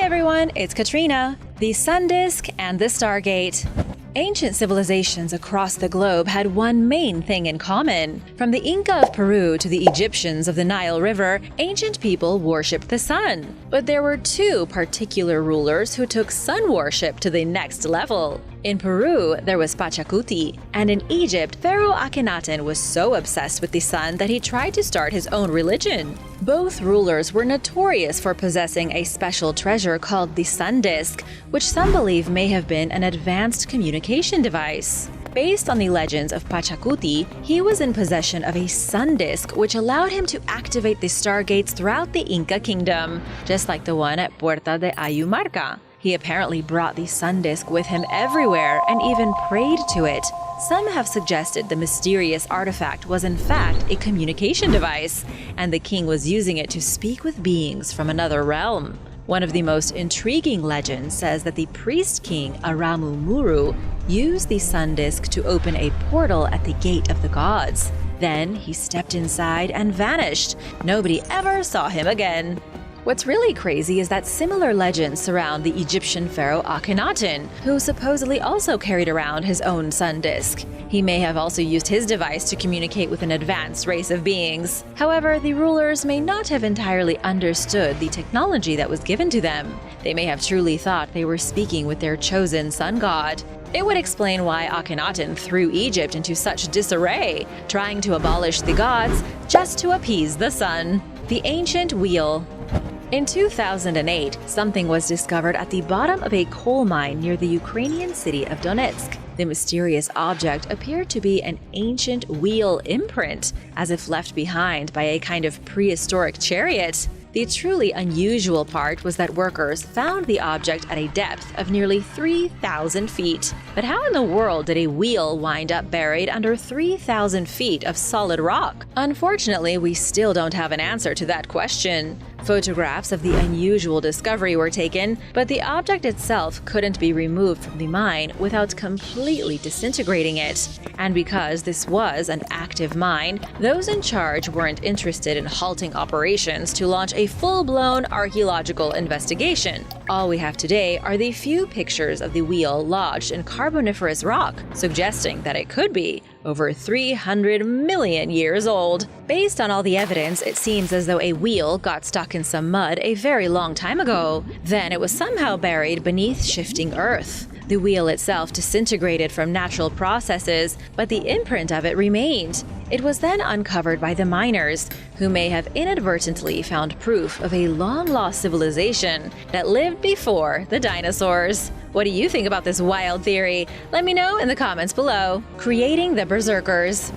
everyone, it's Katrina. The Sundisk and the Stargate. Ancient civilizations across the globe had one main thing in common. From the Inca of Peru to the Egyptians of the Nile River, ancient people worshipped the sun. But there were two particular rulers who took sun worship to the next level. In Peru, there was Pachacuti, and in Egypt, Pharaoh Akhenaten was so obsessed with the sun that he tried to start his own religion. Both rulers were notorious for possessing a special treasure called the Sundisk, which some believe may have been an advanced communication device. Based on the legends of Pachacuti, he was in possession of a Sundisk, which allowed him to activate the stargates throughout the Inca kingdom, just like the one at Puerta de Ayumarca. He apparently brought the Sundisk with him everywhere and even prayed to it. Some have suggested the mysterious artifact was in fact a communication device, and the king was using it to speak with beings from another realm. One of the most intriguing legends says that the priest king Aramu Muru used the Sundisk to open a portal at the Gate of the Gods. Then he stepped inside and vanished. Nobody ever saw him again. What's really crazy is that similar legends surround the Egyptian pharaoh Akhenaten, who supposedly also carried around his own Sundisk. He may have also used his device to communicate with an advanced race of beings. However, the rulers may not have entirely understood the technology that was given to them. They may have truly thought they were speaking with their chosen sun god. It would explain why Akhenaten threw Egypt into such disarray, trying to abolish the gods just to appease the sun. The ancient wheel. In 2008, something was discovered at the bottom of a coal mine near the Ukrainian city of Donetsk. The mysterious object appeared to be an ancient wheel imprint, as if left behind by a kind of prehistoric chariot. The truly unusual part was that workers found the object at a depth of nearly 3,000 feet. But how in the world did a wheel wind up buried under 3,000 feet of solid rock? Unfortunately, we still don't have an answer to that question. Photographs of the unusual discovery were taken, but the object itself couldn't be removed from the mine without completely disintegrating it. And because this was an active mine, those in charge weren't interested in halting operations to launch a full-blown archaeological investigation. All we have today are the few pictures of the wheel lodged in Carboniferous rock, suggesting that it could be over 300 million years old. Based on all the evidence, it seems as though a wheel got stuck in some mud a very long time ago. Then it was somehow buried beneath shifting earth. The wheel itself disintegrated from natural processes, but the imprint of it remained. It was then uncovered by the miners, who may have inadvertently found proof of a long-lost civilization that lived before the dinosaurs. What do you think about this wild theory? Let me know in the comments below. Creating the Berserkers.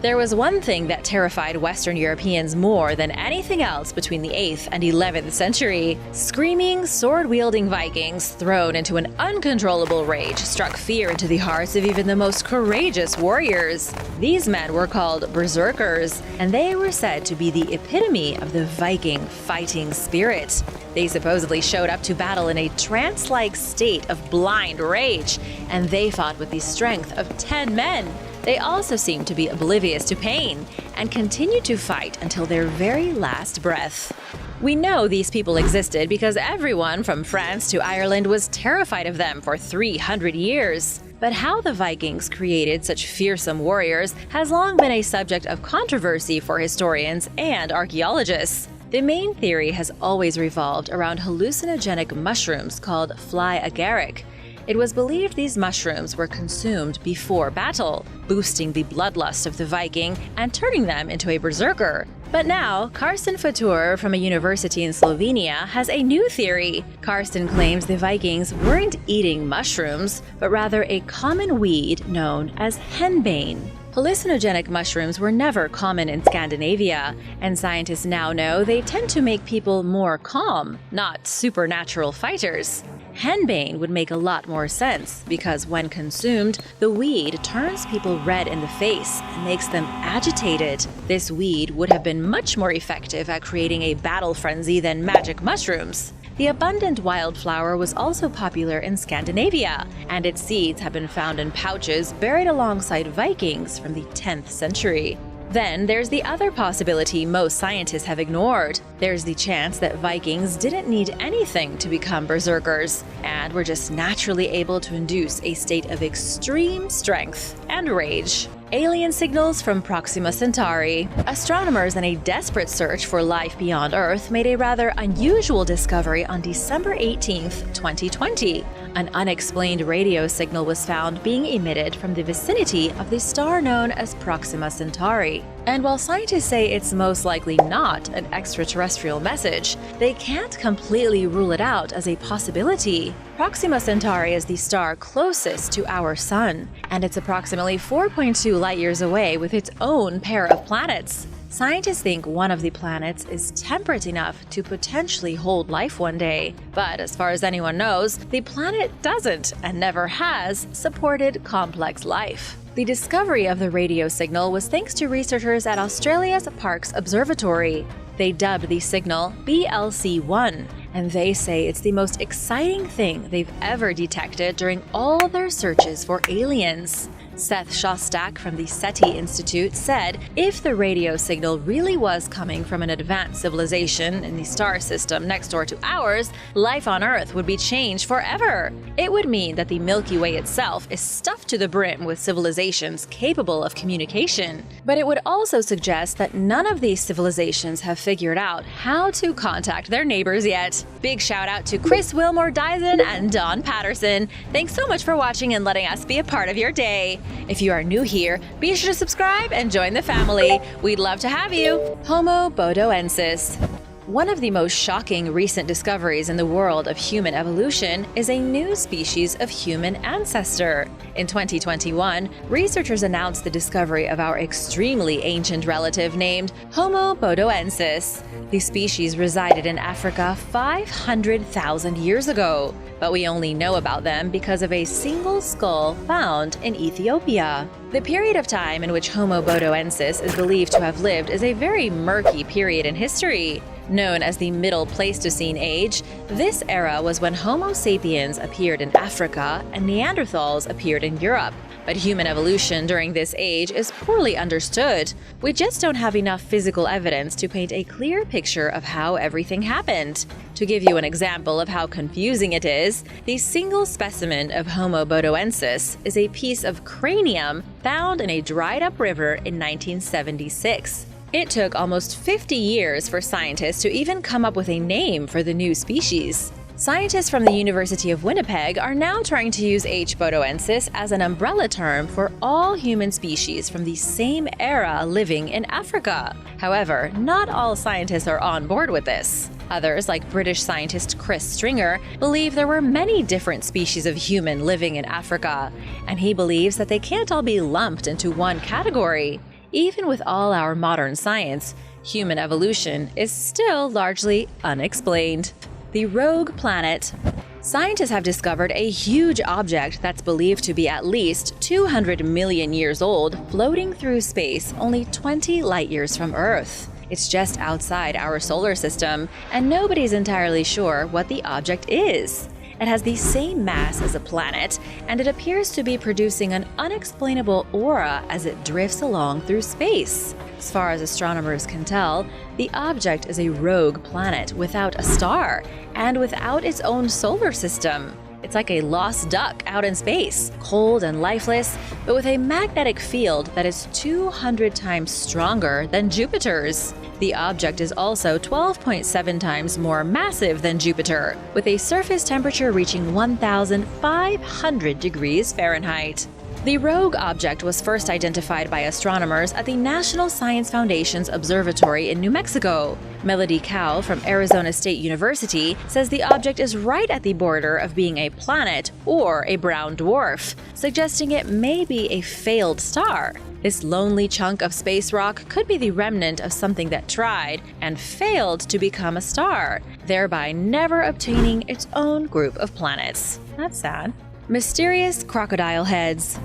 There was one thing that terrified Western Europeans more than anything else between the 8th and 11th century. Screaming, sword-wielding Vikings thrown into an uncontrollable rage struck fear into the hearts of even the most courageous warriors. These men were called Berserkers, and they were said to be the epitome of the Viking fighting spirit. They supposedly showed up to battle in a trance-like state of blind rage, and they fought with the strength of 10 men. They also seemed to be oblivious to pain and continued to fight until their very last breath. We know these people existed because everyone from France to Ireland was terrified of them for 300 years. But how the Vikings created such fearsome warriors has long been a subject of controversy for historians and archaeologists. The main theory has always revolved around hallucinogenic mushrooms called fly agaric. It was believed these mushrooms were consumed before battle, boosting the bloodlust of the Viking and turning them into a berserker. But now, Karsten Futur from a university in Slovenia has a new theory. Karsten claims the Vikings weren't eating mushrooms, but rather a common weed known as henbane. Hallucinogenic mushrooms were never common in Scandinavia, and scientists now know they tend to make people more calm, not supernatural fighters. Henbane would make a lot more sense, because when consumed, the weed turns people red in the face and makes them agitated. This weed would have been much more effective at creating a battle frenzy than magic mushrooms. The abundant wildflower was also popular in Scandinavia, and its seeds have been found in pouches buried alongside Vikings from the 10th century. Then there's the other possibility most scientists have ignored. There's the chance that Vikings didn't need anything to become berserkers, and were just naturally able to induce a state of extreme strength and rage. Alien signals from Proxima Centauri. Astronomers in a desperate search for life beyond Earth made a rather unusual discovery on December 18, 2020. An unexplained radio signal was found being emitted from the vicinity of the star known as Proxima Centauri. And while scientists say it's most likely not an extraterrestrial message, they can't completely rule it out as a possibility. Proxima Centauri is the star closest to our Sun, and it's approximately 4.2 light-years away with its own pair of planets. Scientists think one of the planets is temperate enough to potentially hold life one day. But as far as anyone knows, the planet doesn't, and never has, supported complex life. The discovery of the radio signal was thanks to researchers at Australia's Parkes Observatory. They dubbed the signal BLC-1, and they say it's the most exciting thing they've ever detected during all their searches for aliens. Seth Shostak from the SETI Institute said if the radio signal really was coming from an advanced civilization in the star system next door to ours, life on Earth would be changed forever. It would mean that the Milky Way itself is stuffed to the brim with civilizations capable of communication. But it would also suggest that none of these civilizations have figured out how to contact their neighbors yet. Big shout out to Chris Wilmore Dyson and Don Patterson. Thanks so much for watching and letting us be a part of your day. If you are new here, be sure to subscribe and join the family. We'd love to have you. Homo Bodoensis. One of the most shocking recent discoveries in the world of human evolution is a new species of human ancestor. In 2021, researchers announced the discovery of our extremely ancient relative named Homo Bodoensis. The species resided in Africa 500,000 years ago, but we only know about them because of a single skull found in Ethiopia. The period of time in which Homo Bodoensis is believed to have lived is a very murky period in history. Known as the Middle Pleistocene Age, this era was when Homo sapiens appeared in Africa and Neanderthals appeared in Europe. But human evolution during this age is poorly understood. We just don't have enough physical evidence to paint a clear picture of how everything happened. To give you an example of how confusing it is, the single specimen of Homo Bodoensis is a piece of cranium found in a dried-up river in 1976. It took almost 50 years for scientists to even come up with a name for the new species. Scientists from the University of Winnipeg are now trying to use H. bodoensis as an umbrella term for all human species from the same era living in Africa. However, not all scientists are on board with this. Others, like British scientist Chris Stringer, believe there were many different species of human living in Africa, and he believes that they can't all be lumped into one category. Even with all our modern science, human evolution is still largely unexplained. The rogue planet. Scientists have discovered a huge object that's believed to be at least 200 million years old, floating through space only 20 light-years from Earth. It's just outside our solar system, and nobody's entirely sure what the object is. It has the same mass as a planet, and it appears to be producing an unexplainable aura as it drifts along through space. As far as astronomers can tell, the object is a rogue planet without a star, and without its own solar system. It's like a lost duck out in space, cold and lifeless, but with a magnetic field that is 200 times stronger than Jupiter's. The object is also 12.7 times more massive than Jupiter, with a surface temperature reaching 1,500 degrees Fahrenheit. The rogue object was first identified by astronomers at the National Science Foundation's observatory in New Mexico. Melody Cow from Arizona State University says the object is right at the border of being a planet or a brown dwarf, suggesting it may be a failed star. This lonely chunk of space rock could be the remnant of something that tried and failed to become a star, thereby never obtaining its own group of planets. That's sad. Mysterious crocodile heads.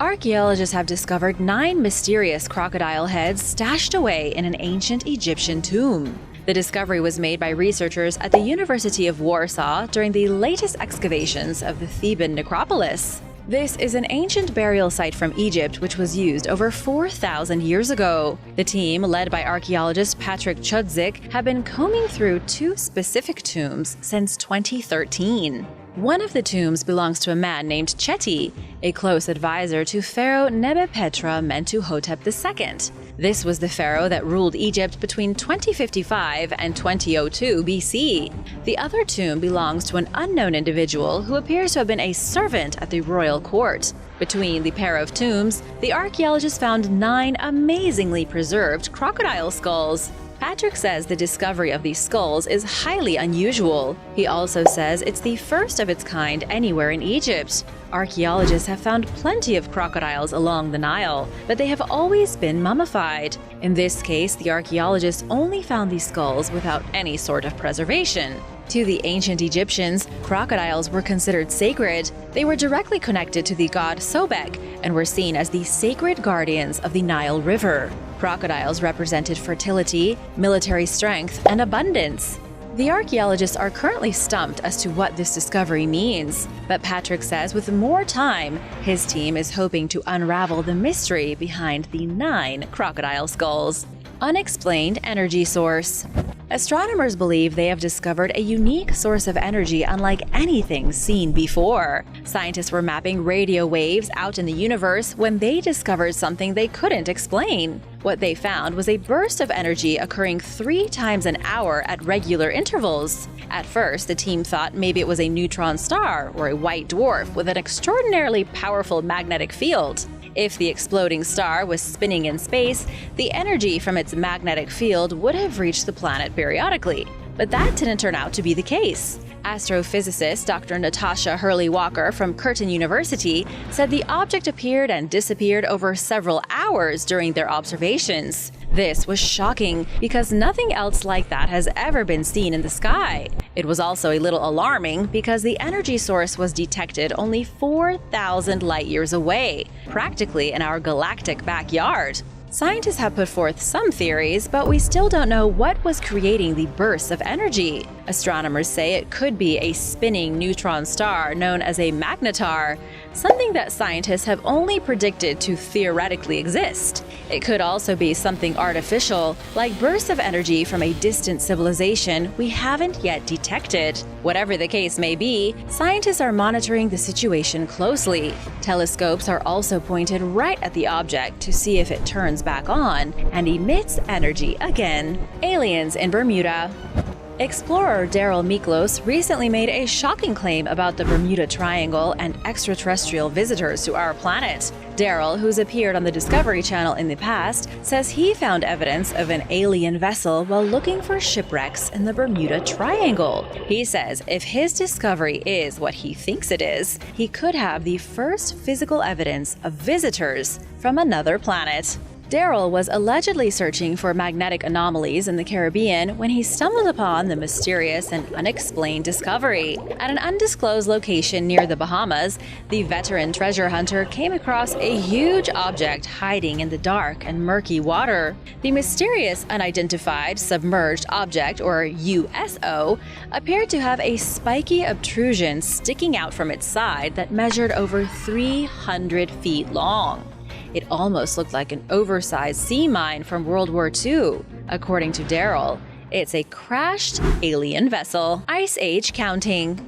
Archaeologists have discovered 9 mysterious crocodile heads stashed away in an ancient Egyptian tomb. The discovery was made by researchers at the University of Warsaw during the latest excavations of the Theban necropolis. This is an ancient burial site from Egypt which was used over 4,000 years ago. The team, led by archaeologist Patrick Chudzik, have been combing through 2 specific tombs since 2013. One of the tombs belongs to a man named Cheti, a close advisor to Pharaoh Nebepetra Mentuhotep II. This was the pharaoh that ruled Egypt between 2055 and 2002 BC. The other tomb belongs to an unknown individual who appears to have been a servant at the royal court. Between the pair of tombs, the archaeologists found 9 amazingly preserved crocodile skulls. Patrick says the discovery of these skulls is highly unusual. He also says it's the first of its kind anywhere in Egypt. Archaeologists have found plenty of crocodiles along the Nile, but they have always been mummified. In this case, the archaeologists only found these skulls without any sort of preservation. To the ancient Egyptians, crocodiles were considered sacred. They were directly connected to the god Sobek and were seen as the sacred guardians of the Nile River. Crocodiles represented fertility, military strength, and abundance. The archaeologists are currently stumped as to what this discovery means, but Patrick says with more time, his team is hoping to unravel the mystery behind the 9 crocodile skulls. Unexplained energy source. Astronomers believe they have discovered a unique source of energy unlike anything seen before. Scientists were mapping radio waves out in the universe when they discovered something they couldn't explain. What they found was a burst of energy occurring 3 times an hour at regular intervals. At first, the team thought maybe it was a neutron star or a white dwarf with an extraordinarily powerful magnetic field. If the exploding star was spinning in space, the energy from its magnetic field would have reached the planet periodically. But that didn't turn out to be the case. Astrophysicist Dr. Natasha Hurley-Walker from Curtin University said the object appeared and disappeared over several hours during their observations. This was shocking because nothing else like that has ever been seen in the sky. It was also a little alarming because the energy source was detected only 4,000 light-years away, practically in our galactic backyard. Scientists have put forth some theories, but we still don't know what was creating the bursts of energy. Astronomers say it could be a spinning neutron star known as a magnetar, something that scientists have only predicted to theoretically exist. It could also be something artificial, like bursts of energy from a distant civilization we haven't yet detected. Whatever the case may be, scientists are monitoring the situation closely. Telescopes are also pointed right at the object to see if it turns back on and emits energy again. Aliens in Bermuda. Explorer Daryl Miklos recently made a shocking claim about the Bermuda Triangle and extraterrestrial visitors to our planet. Daryl, who's appeared on the Discovery Channel in the past, says he found evidence of an alien vessel while looking for shipwrecks in the Bermuda Triangle. He says if his discovery is what he thinks it is, he could have the first physical evidence of visitors from another planet. Daryl was allegedly searching for magnetic anomalies in the Caribbean when he stumbled upon the mysterious and unexplained discovery. At an undisclosed location near the Bahamas, the veteran treasure hunter came across a huge object hiding in the dark and murky water. The mysterious unidentified submerged object, or USO, appeared to have a spiky obtrusion sticking out from its side that measured over 300 feet long. It almost looked like an oversized sea mine from World War II. According to Daryl, it's a crashed alien vessel. Ice Age counting.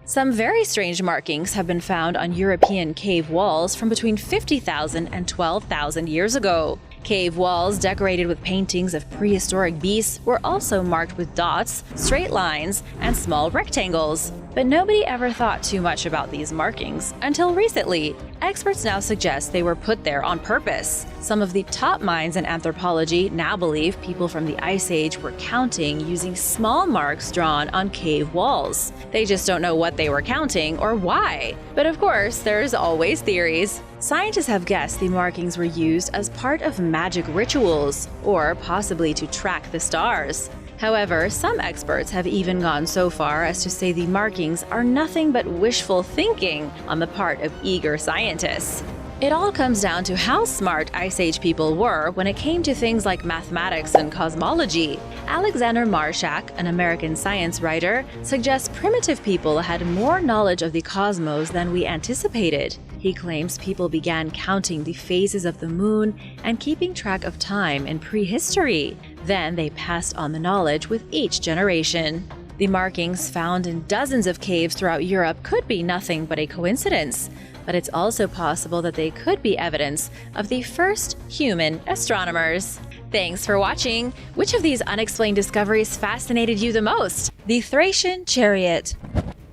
Some very strange markings have been found on European cave walls from between 50,000 and 12,000 years ago. Cave walls decorated with paintings of prehistoric beasts were also marked with dots, straight lines, and small rectangles. But nobody ever thought too much about these markings until recently. Experts now suggest they were put there on purpose. Some of the top minds in anthropology now believe people from the Ice Age were counting using small marks drawn on cave walls. They just don't know what they were counting or why. But of course, there's always theories. Scientists have guessed the markings were used as part of magic rituals, or possibly to track the stars. However, some experts have even gone so far as to say the markings are nothing but wishful thinking on the part of eager scientists. It all comes down to how smart Ice Age people were when it came to things like mathematics and cosmology. Alexander Marshak, an American science writer, suggests primitive people had more knowledge of the cosmos than we anticipated. He claims people began counting the phases of the moon and keeping track of time in prehistory. Then they passed on the knowledge with each generation. The markings found in dozens of caves throughout Europe could be nothing but a coincidence, but it's also possible that they could be evidence of the first human astronomers. Thanks for watching! Which of these unexplained discoveries fascinated you the most? The Thracian Chariot.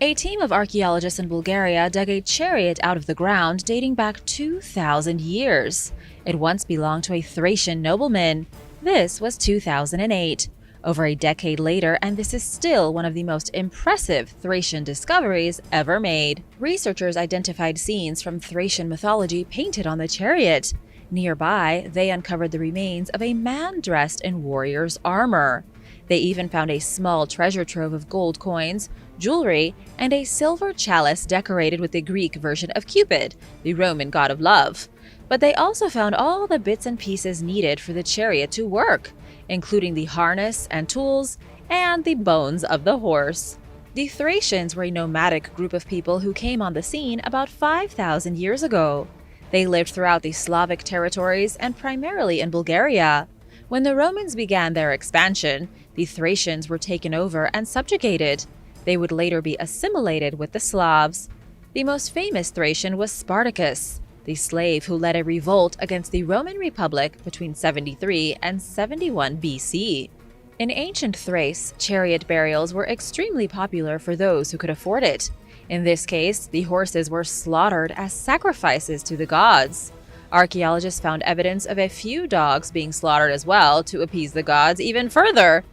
A team of archaeologists in Bulgaria dug a chariot out of the ground dating back 2,000 years. It once belonged to a Thracian nobleman. This was 2008. Over a decade later, and this is still one of the most impressive Thracian discoveries ever made. Researchers identified scenes from Thracian mythology painted on the chariot. Nearby, they uncovered the remains of a man dressed in warrior's armor. They even found a small treasure trove of gold coins, jewelry, and a silver chalice decorated with the Greek version of Cupid, the Roman god of love. But they also found all the bits and pieces needed for the chariot to work, including the harness and tools, and the bones of the horse. The Thracians were a nomadic group of people who came on the scene about 5,000 years ago. They lived throughout the Slavic territories and primarily in Bulgaria. When the Romans began their expansion, the Thracians were taken over and subjugated. They would later be assimilated with the Slavs. The most famous Thracian was Spartacus, the slave who led a revolt against the Roman Republic between 73 and 71 BC. In ancient Thrace, chariot burials were extremely popular for those who could afford it. In this case, the horses were slaughtered as sacrifices to the gods. Archaeologists found evidence of a few dogs being slaughtered as well to appease the gods even further.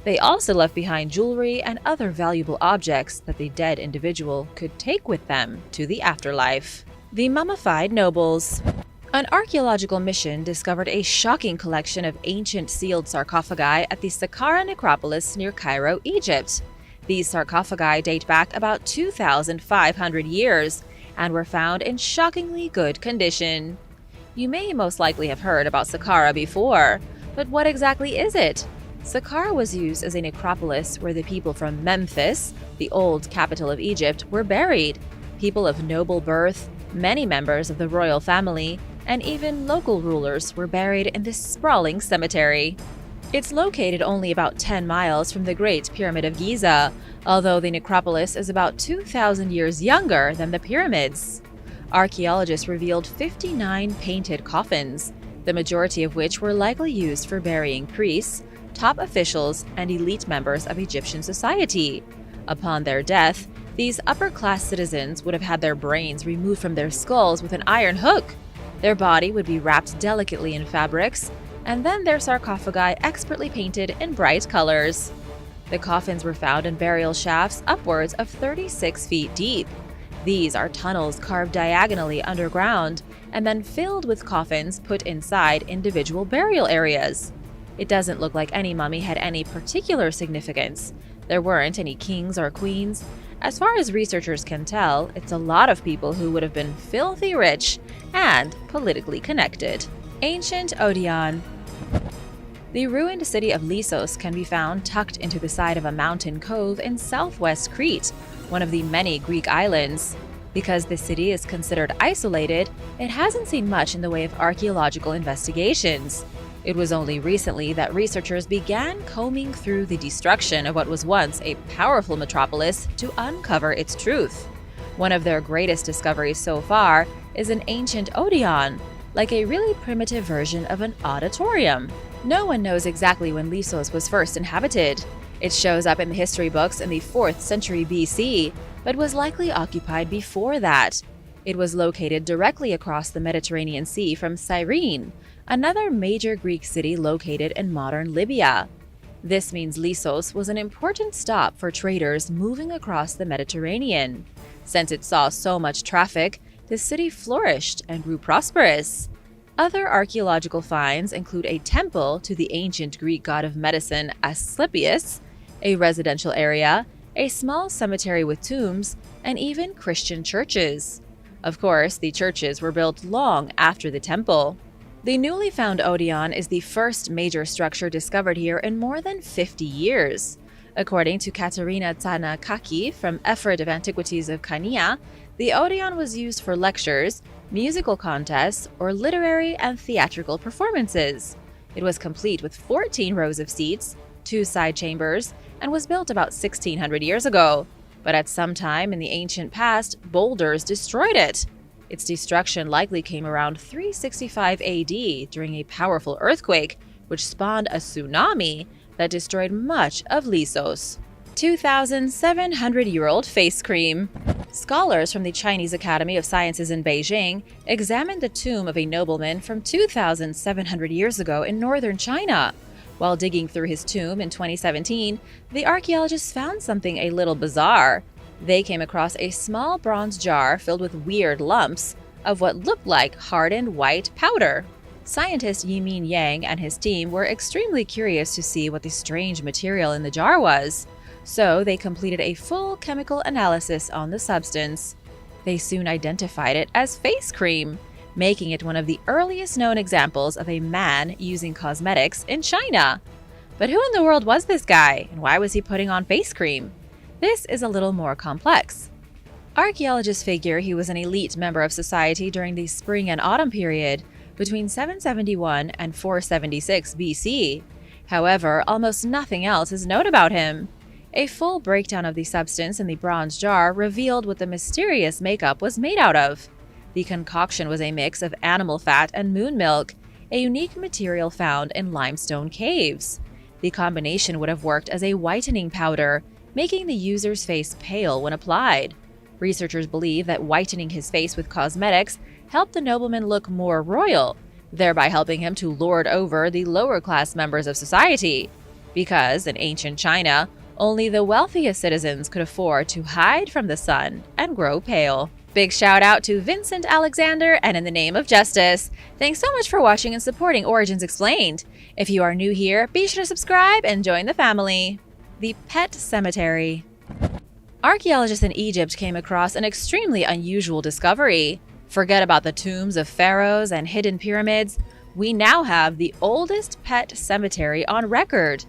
They also left behind jewelry and other valuable objects that the dead individual could take with them to the afterlife. The Mummified Nobles. An archaeological mission discovered a shocking collection of ancient sealed sarcophagi at the Saqqara necropolis near Cairo, Egypt. These sarcophagi date back about 2,500 years and were found in shockingly good condition. You may most likely have heard about Saqqara before, but what exactly is it? Saqqara was used as a necropolis where the people from Memphis, the old capital of Egypt, were buried. People of noble birth, many members of the royal family, and even local rulers were buried in this sprawling cemetery. It's located only about 10 miles from the Great Pyramid of Giza, although the necropolis is about 2,000 years younger than the pyramids. Archaeologists revealed 59 painted coffins, the majority of which were likely used for burying priests, top officials, and elite members of Egyptian society. Upon their death, these upper-class citizens would have had their brains removed from their skulls with an iron hook. Their body would be wrapped delicately in fabrics, and then their sarcophagi expertly painted in bright colors. The coffins were found in burial shafts upwards of 36 feet deep. These are tunnels carved diagonally underground and then filled with coffins put inside individual burial areas. It doesn't look like any mummy had any particular significance. There weren't any kings or queens. As far as researchers can tell, it's a lot of people who would have been filthy rich and politically connected. Ancient Odon. The ruined city of Lissos can be found tucked into the side of a mountain cove in southwest Crete, one of the many Greek islands. Because the city is considered isolated, it hasn't seen much in the way of archaeological investigations. It was only recently that researchers began combing through the destruction of what was once a powerful metropolis to uncover its truth. One of their greatest discoveries so far is an ancient Odon, like a really primitive version of an auditorium. No one knows exactly when Lissos was first inhabited. It shows up in the history books in the 4th century BC, but was likely occupied before that. It was located directly across the Mediterranean Sea from Cyrene, another major Greek city located in modern Libya. This means Lissos was an important stop for traders moving across the Mediterranean. Since it saw so much traffic, the city flourished and grew prosperous. Other archaeological finds include a temple to the ancient Greek god of medicine Asclepius, a residential area, a small cemetery with tombs, and even Christian churches. Of course, the churches were built long after the temple. The newly found Odon is the first major structure discovered here in more than 50 years. According to Katerina Tsanakaki from Effort of Antiquities of Khania, the Odeon was used for lectures, musical contests, or literary and theatrical performances. It was complete with 14 rows of seats, 2 side chambers, and was built about 1600 years ago. But at some time in the ancient past, boulders destroyed it. Its destruction likely came around 365 AD during a powerful earthquake, which spawned a tsunami that destroyed much of Lissos. 2,700-year-old face cream. Scholars from the Chinese Academy of Sciences in Beijing examined the tomb of a nobleman from 2,700 years ago in northern China. While digging through his tomb in 2017, the archaeologists found something a little bizarre. They came across a small bronze jar filled with weird lumps of what looked like hardened white powder. Scientist Yimin Yang and his team were extremely curious to see what the strange material in the jar was, so they completed a full chemical analysis on the substance. They soon identified it as face cream, making it one of the earliest known examples of a man using cosmetics in China. But who in the world was this guy, and why was he putting on face cream? This is a little more complex. Archaeologists figure he was an elite member of society during the spring and autumn period, between 771 and 476 BC. However, almost nothing else is known about him. A full breakdown of the substance in the bronze jar revealed what the mysterious makeup was made out of. The concoction was a mix of animal fat and moon milk, a unique material found in limestone caves. The combination would have worked as a whitening powder, making the user's face pale when applied. Researchers believe that whitening his face with cosmetics helped the nobleman look more royal, thereby helping him to lord over the lower-class members of society. Because, in ancient China, only the wealthiest citizens could afford to hide from the sun and grow pale. Big shout out to Vincent Alexander and In the Name of Justice. Thanks so much for watching and supporting Origins Explained. If you are new here, be sure to subscribe and join the family. The Pet Cemetery. Archaeologists in Egypt came across an extremely unusual discovery. Forget about the tombs of pharaohs and hidden pyramids. We now have the oldest pet cemetery on record.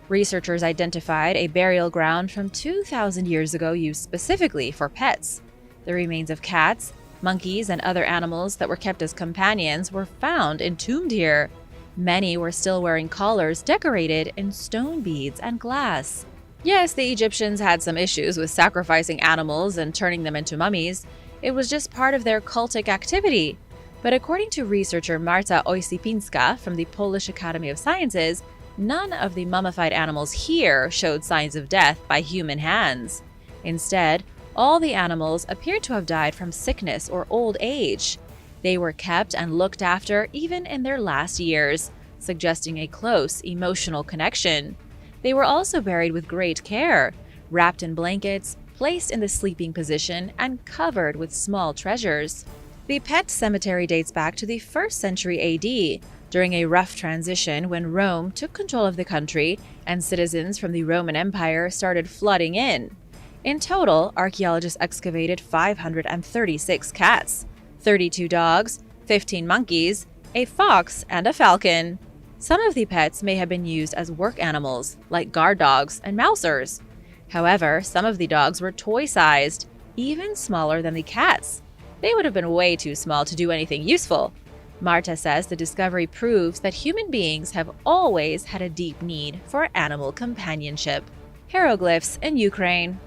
Researchers identified a burial ground from 2,000 years ago used specifically for pets. The remains of cats, monkeys, and other animals that were kept as companions were found entombed here. Many were still wearing collars decorated in stone beads and glass. Yes, the Egyptians had some issues with sacrificing animals and turning them into mummies. It was just part of their cultic activity. But according to researcher Marta Oysipinska from the Polish Academy of Sciences, none of the mummified animals here showed signs of death by human hands. Instead, all the animals appeared to have died from sickness or old age. They were kept and looked after even in their last years, suggesting a close emotional connection. They were also buried with great care, wrapped in blankets, placed in the sleeping position, and covered with small treasures. The pet cemetery dates back to the 1st century AD, during a rough transition when Rome took control of the country and citizens from the Roman Empire started flooding in. In total, archaeologists excavated 536 cats, 32 dogs, 15 monkeys, a fox, and a falcon. Some of the pets may have been used as work animals, like guard dogs and mousers. However, some of the dogs were toy-sized, even smaller than the cats. They would have been way too small to do anything useful. Marta says the discovery proves that human beings have always had a deep need for animal companionship. Heroglyphs in Ukraine.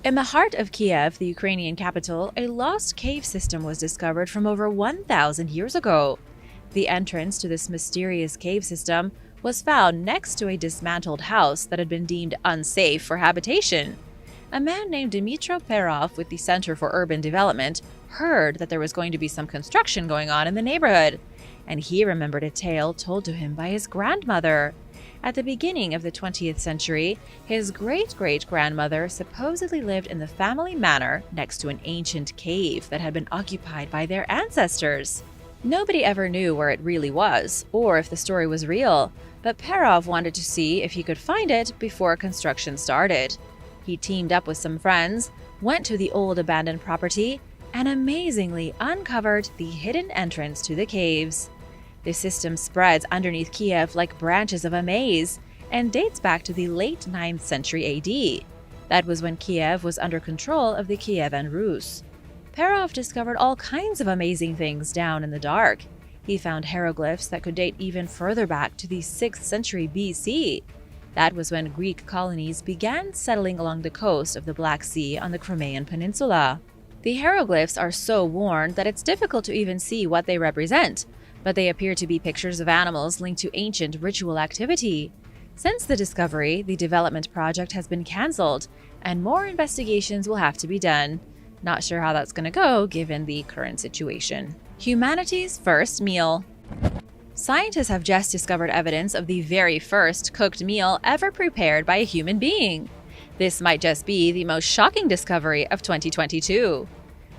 In the heart of Kiev, the Ukrainian capital, a lost cave system was discovered from over 1,000 years ago. The entrance to this mysterious cave system was found next to a dismantled house that had been deemed unsafe for habitation. A man named Dmytro Perov with the Center for Urban Development heard that there was going to be some construction going on in the neighborhood, and he remembered a tale told to him by his grandmother. At the beginning of the 20th century, his great-great-grandmother supposedly lived in the family manor next to an ancient cave that had been occupied by their ancestors. Nobody ever knew where it really was, or if the story was real, but Perov wanted to see if he could find it before construction started. He teamed up with some friends, went to the old abandoned property, and amazingly uncovered the hidden entrance to the caves. The system spreads underneath Kiev like branches of a maze, and dates back to the late 9th century AD. That was when Kiev was under control of the Kievan Rus. Perov discovered all kinds of amazing things down in the dark. He found hieroglyphs that could date even further back to the 6th century BC. That was when Greek colonies began settling along the coast of the Black Sea on the Crimean Peninsula. The hieroglyphs are so worn that it's difficult to even see what they represent, but they appear to be pictures of animals linked to ancient ritual activity. Since the discovery, the development project has been cancelled, and more investigations will have to be done. Not sure how that's going to go given the current situation. Humanity's first meal. Scientists have just discovered evidence of the very first cooked meal ever prepared by a human being. This might just be the most shocking discovery of 2022.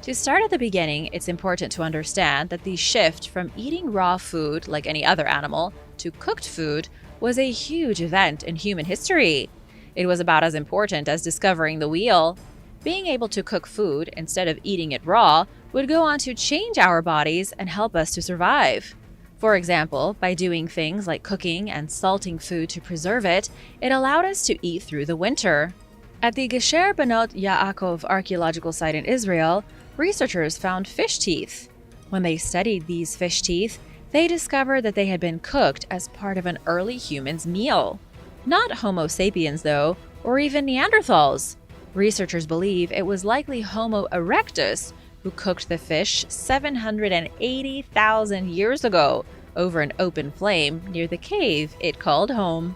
To start at the beginning, it's important to understand that the shift from eating raw food like any other animal to cooked food was a huge event in human history. It was about as important as discovering the wheel. Being able to cook food instead of eating it raw would go on to change our bodies and help us to survive. For example, by doing things like cooking and salting food to preserve it, it allowed us to eat through the winter. At the Gesher Benot Yaakov archaeological site in Israel, researchers found fish teeth. When they studied these fish teeth, they discovered that they had been cooked as part of an early human's meal. Not Homo sapiens, though, or even Neanderthals. Researchers believe it was likely Homo erectus who cooked the fish 780,000 years ago over an open flame near the cave it called home.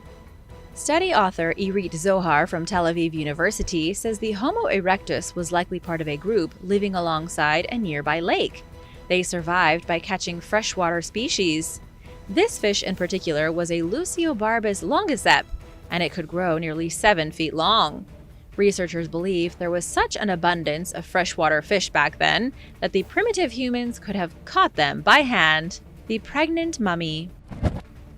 Study author Irit Zohar from Tel Aviv University says the Homo erectus was likely part of a group living alongside a nearby lake. They survived by catching freshwater species. This fish in particular was a Luciobarbus longiceps, and it could grow nearly 7 feet long. Researchers believe there was such an abundance of freshwater fish back then that the primitive humans could have caught them by hand. The pregnant mummy.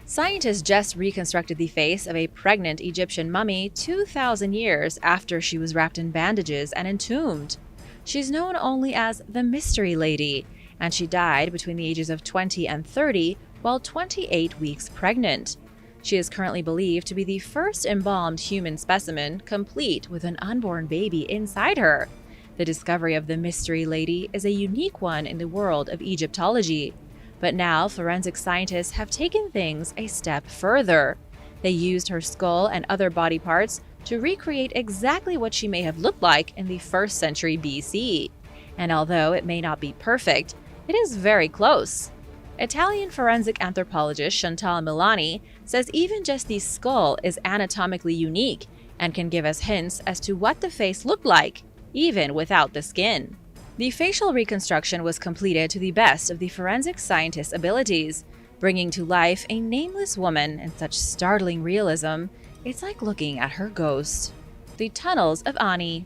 Scientists just reconstructed the face of a pregnant Egyptian mummy 2,000 years after she was wrapped in bandages and entombed. She's known only as the Mystery Lady, and she died between the ages of 20 and 30 while 28 weeks pregnant. She is currently believed to be the first embalmed human specimen complete with an unborn baby inside her. The discovery of the Mystery Lady is a unique one in the world of Egyptology. But now forensic scientists have taken things a step further. They used her skull and other body parts to recreate exactly what she may have looked like in the 1st century BC. And although it may not be perfect, it is very close. Italian forensic anthropologist Chantal Milani says even just the skull is anatomically unique and can give us hints as to what the face looked like, even without the skin. The facial reconstruction was completed to the best of the forensic scientists' abilities, bringing to life a nameless woman in such startling realism, it's like looking at her ghost. The tunnels of Ani.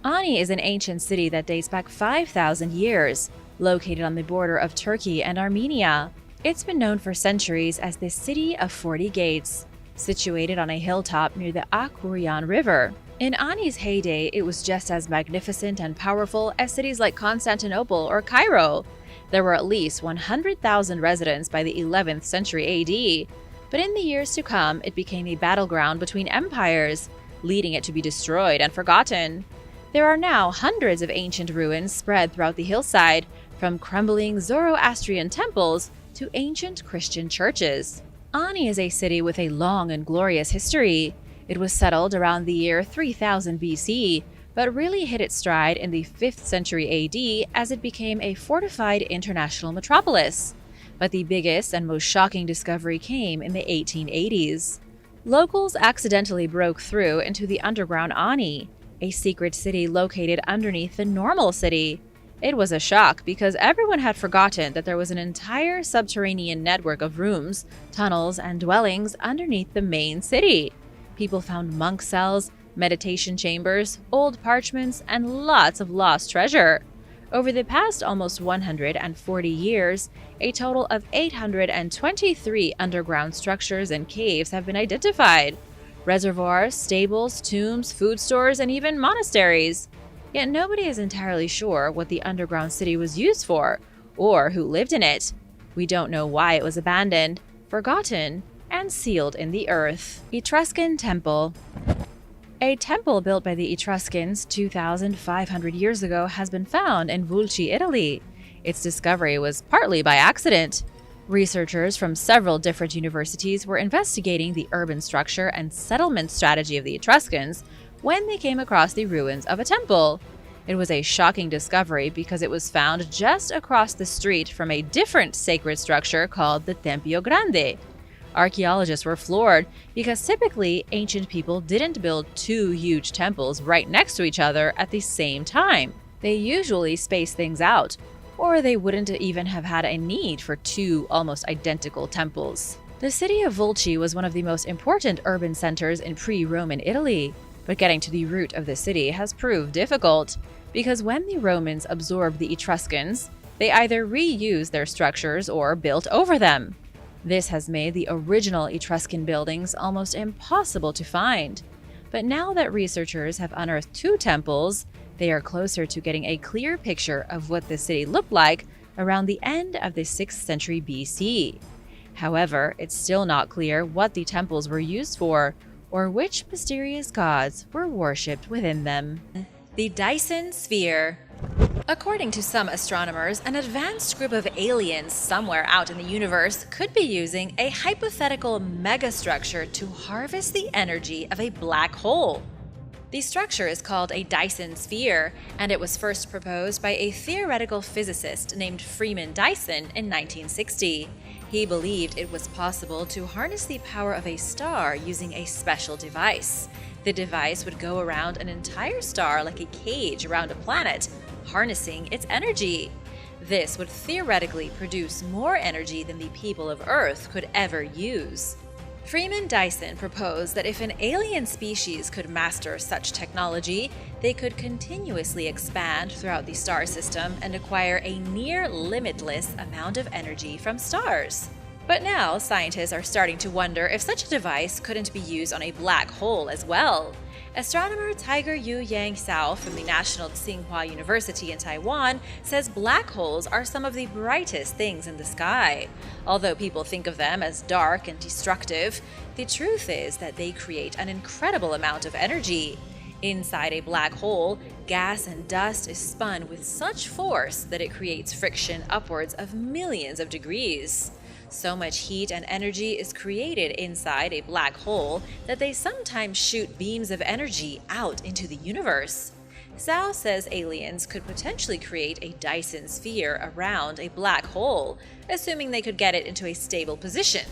Ani is an ancient city that dates back 5,000 years, located on the border of Turkey and Armenia. It's been known for centuries as the City of 40 Gates, situated on a hilltop near the Akuryan River. In Ani's heyday, it was just as magnificent and powerful as cities like Constantinople or Cairo. There were at least 100,000 residents by the 11th century AD, but in the years to come, it became a battleground between empires, leading it to be destroyed and forgotten. There are now hundreds of ancient ruins spread throughout the hillside, from crumbling Zoroastrian temples to ancient Christian churches. Ani is a city with a long and glorious history. It was settled around the year 3000 BC, but really hit its stride in the 5th century AD as it became a fortified international metropolis. But the biggest and most shocking discovery came in the 1880s. Locals accidentally broke through into the underground Ani, a secret city located underneath the normal city. It was a shock because everyone had forgotten that there was an entire subterranean network of rooms, tunnels, and dwellings underneath the main city. People found monk cells, meditation chambers, old parchments, and lots of lost treasure. Over the past almost 140 years, a total of 823 underground structures and caves have been identified. Reservoirs, stables, tombs, food stores, and even monasteries. Yet nobody is entirely sure what the underground city was used for, or who lived in it. We don't know why it was abandoned, forgotten, and sealed in the earth. Etruscan Temple. A temple built by the Etruscans 2,500 years ago has been found in Vulci, Italy. Its discovery was partly by accident. Researchers from several different universities were investigating the urban structure and settlement strategy of the Etruscans when they came across the ruins of a temple. It was a shocking discovery because it was found just across the street from a different sacred structure called the Tempio Grande. Archaeologists were floored because typically ancient people didn't build two huge temples right next to each other at the same time. They usually spaced things out, or they wouldn't even have had a need for two almost identical temples. The city of Vulci was one of the most important urban centers in pre-Roman Italy, but getting to the root of the city has proved difficult, because when the Romans absorbed the Etruscans, they either reused their structures or built over them. This has made the original Etruscan buildings almost impossible to find. But now that researchers have unearthed two temples, they are closer to getting a clear picture of what the city looked like around the end of the 6th century BC. However, it's still not clear what the temples were used for, or which mysterious gods were worshipped within them. The Dyson Sphere. According to some astronomers, an advanced group of aliens somewhere out in the universe could be using a hypothetical megastructure to harvest the energy of a black hole. The structure is called a Dyson Sphere, and it was first proposed by a theoretical physicist named Freeman Dyson in 1960. He believed it was possible to harness the power of a star using a special device. The device would go around an entire star like a cage around a planet, harnessing its energy. This would theoretically produce more energy than the people of Earth could ever use. Freeman Dyson proposed that if an alien species could master such technology, they could continuously expand throughout the star system and acquire a near-limitless amount of energy from stars. But now, scientists are starting to wonder if such a device couldn't be used on a black hole as well. Astronomer Tiger Yu Yang Sao from the National Tsinghua University in Taiwan says black holes are some of the brightest things in the sky. Although people think of them as dark and destructive, the truth is that they create an incredible amount of energy. Inside a black hole, gas and dust is spun with such force that it creates friction upwards of millions of degrees. So much heat and energy is created inside a black hole that they sometimes shoot beams of energy out into the universe. Zhao says aliens could potentially create a Dyson sphere around a black hole, assuming they could get it into a stable position.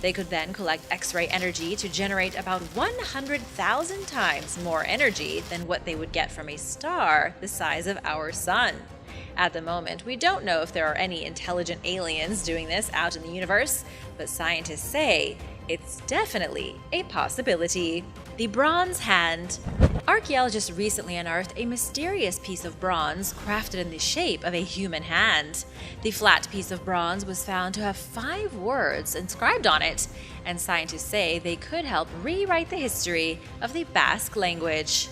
They could then collect X-ray energy to generate about 100,000 times more energy than what they would get from a star the size of our sun. At the moment, we don't know if there are any intelligent aliens doing this out in the universe, but scientists say it's definitely a possibility. The Bronze Hand. Archaeologists recently unearthed a mysterious piece of bronze crafted in the shape of a human hand. The flat piece of bronze was found to have 5 words inscribed on it, and scientists say they could help rewrite the history of the Basque language.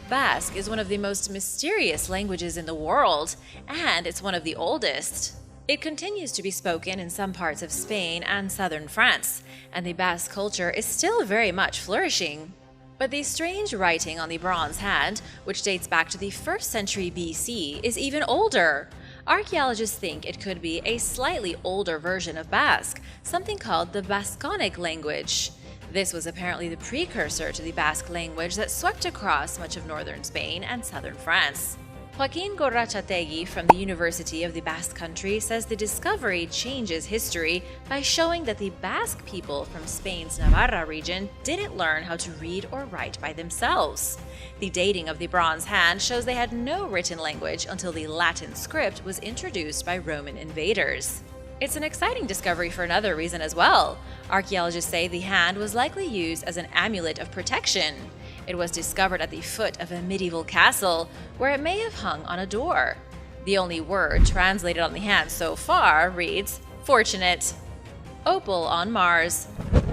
Basque is one of the most mysterious languages in the world, and it's one of the oldest. It continues to be spoken in some parts of Spain and southern France, and the Basque culture is still very much flourishing. But the strange writing on the bronze hand, which dates back to the 1st century BC, is even older. Archaeologists think it could be a slightly older version of Basque, something called the Basconic language. This was apparently the precursor to the Basque language that swept across much of northern Spain and southern France. Joaquin Gorrachategui from the University of the Basque Country says the discovery changes history by showing that the Basque people from Spain's Navarra region didn't learn how to read or write by themselves. The dating of the bronze hand shows they had no written language until the Latin script was introduced by Roman invaders. It's an exciting discovery for another reason as well. Archaeologists say the hand was likely used as an amulet of protection. It was discovered at the foot of a medieval castle, where it may have hung on a door. The only word translated on the hand so far reads, "fortunate." Opal on Mars.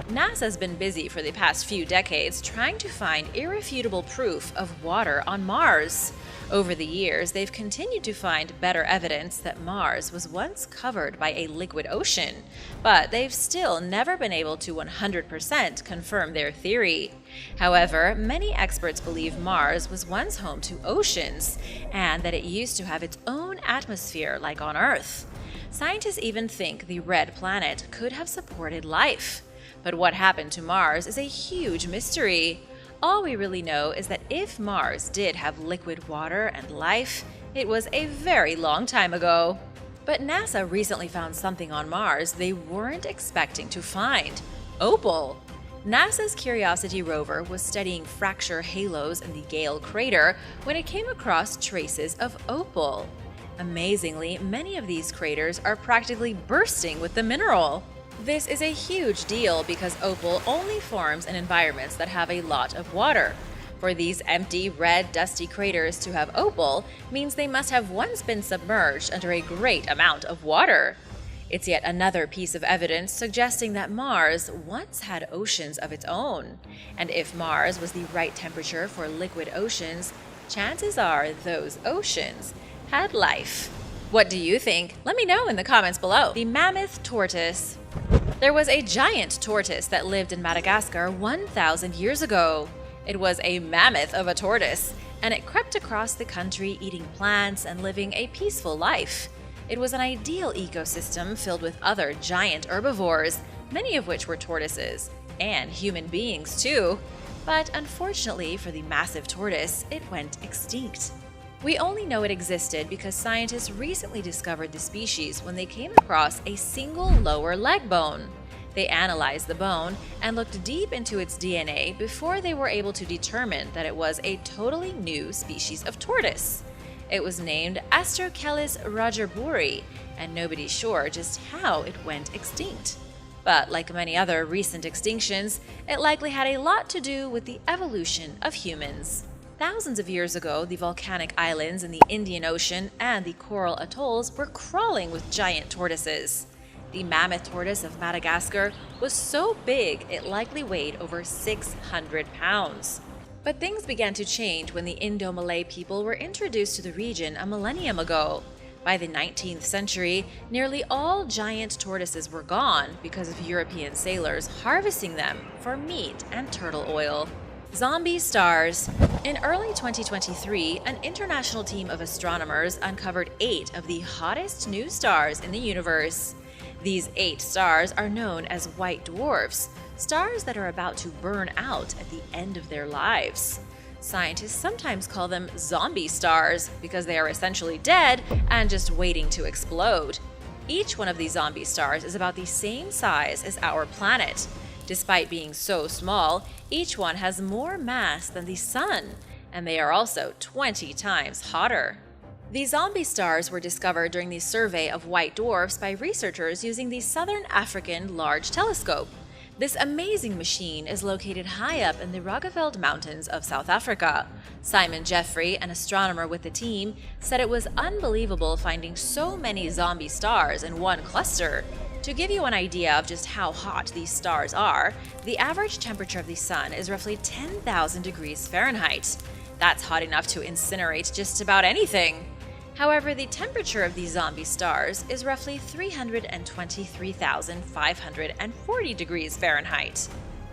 NASA's been busy for the past few decades trying to find irrefutable proof of water on Mars. Over the years, they've continued to find better evidence that Mars was once covered by a liquid ocean, but they've still never been able to 100% confirm their theory. However, many experts believe Mars was once home to oceans, and that it used to have its own atmosphere like on Earth. Scientists even think the red planet could have supported life. But what happened to Mars is a huge mystery. All we really know is that if Mars did have liquid water and life, it was a very long time ago. But NASA recently found something on Mars they weren't expecting to find: Opal. NASA's Curiosity rover was studying fracture halos in the Gale crater when it came across traces of opal. Amazingly, many of these craters are practically bursting with the mineral. This is a huge deal because opal only forms in environments that have a lot of water. For these empty, red, dusty craters to have opal means they must have once been submerged under a great amount of water. It's yet another piece of evidence suggesting that Mars once had oceans of its own. And if Mars was the right temperature for liquid oceans, chances are those oceans had life. What do you think? Let me know in the comments below. The Mammoth Tortoise. There was a giant tortoise that lived in Madagascar 1,000 years ago. It was a mammoth of a tortoise, and it crept across the country eating plants and living a peaceful life. It was an ideal ecosystem filled with other giant herbivores, many of which were tortoises, and human beings too. But unfortunately for the massive tortoise, it went extinct. We only know it existed because scientists recently discovered the species when they came across a single lower leg bone. They analyzed the bone and looked deep into its DNA before they were able to determine that it was a totally new species of tortoise. It was named Astrochelys rogersbury, and nobody's sure just how it went extinct. But like many other recent extinctions, it likely had a lot to do with the evolution of humans. Thousands of years ago, the volcanic islands in the Indian Ocean and the coral atolls were crawling with giant tortoises. The mammoth tortoise of Madagascar was so big it likely weighed over 600 pounds. But things began to change when the Indo-Malay people were introduced to the region a millennium ago. By the 19th century, nearly all giant tortoises were gone because of European sailors harvesting them for meat and turtle oil. Zombie stars. In early 2023, an international team of astronomers uncovered 8 of the hottest new stars in the universe. These 8 stars are known as white dwarfs, stars that are about to burn out at the end of their lives. Scientists sometimes call them zombie stars because they are essentially dead and just waiting to explode. Each one of these zombie stars is about the same size as our planet. Despite being so small, each one has more mass than the Sun, and they are also 20 times hotter. These zombie stars were discovered during the survey of white dwarfs by researchers using the Southern African Large Telescope. This amazing machine is located high up in the Rogaveld Mountains of South Africa. Simon Jeffrey, an astronomer with the team, said it was unbelievable finding so many zombie stars in one cluster. To give you an idea of just how hot these stars are, the average temperature of the Sun is roughly 10,000 degrees Fahrenheit. That's hot enough to incinerate just about anything. However, the temperature of these zombie stars is roughly 323,540 degrees Fahrenheit.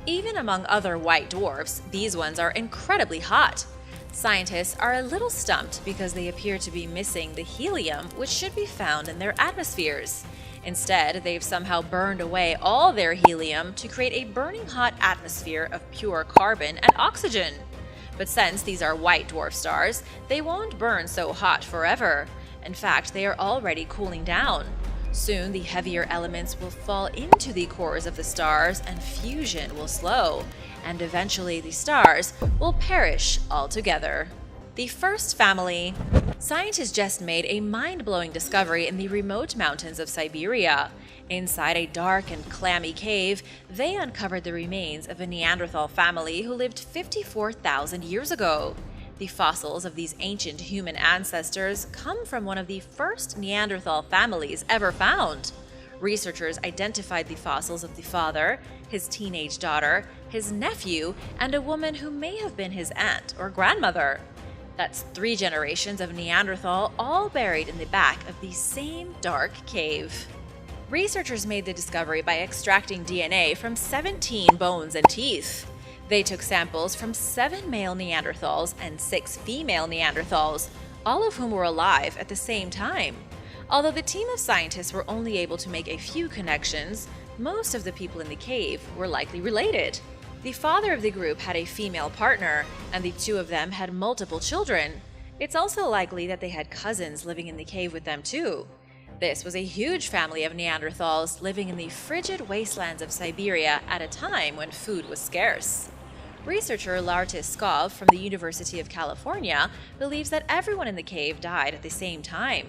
Even among other white dwarfs, these ones are incredibly hot. Scientists are a little stumped because they appear to be missing the helium, which should be found in their atmospheres. Instead, they've somehow burned away all their helium to create a burning hot atmosphere of pure carbon and oxygen. But since these are white dwarf stars, they won't burn so hot forever. In fact, they are already cooling down. Soon, the heavier elements will fall into the cores of the stars and fusion will slow, and eventually the stars will perish altogether. The first family. Scientists just made a mind-blowing discovery in the remote mountains of Siberia. Inside a dark and clammy cave, they uncovered the remains of a Neanderthal family who lived 54,000 years ago. The fossils of these ancient human ancestors come from one of the first Neanderthal families ever found. Researchers identified the fossils of the father, his teenage daughter, his nephew, and a woman who may have been his aunt or grandmother. That's 3 generations of Neanderthal, all buried in the back of the same dark cave. Researchers made the discovery by extracting DNA from 17 bones and teeth. They took samples from 7 male Neanderthals and 6 female Neanderthals, all of whom were alive at the same time. Although the team of scientists were only able to make a few connections, most of the people in the cave were likely related. The father of the group had a female partner, and the 2 of them had multiple children. It's also likely that they had cousins living in the cave with them too. This was a huge family of Neanderthals living in the frigid wastelands of Siberia at a time when food was scarce. Researcher Lartis Skov from the University of California believes that everyone in the cave died at the same time.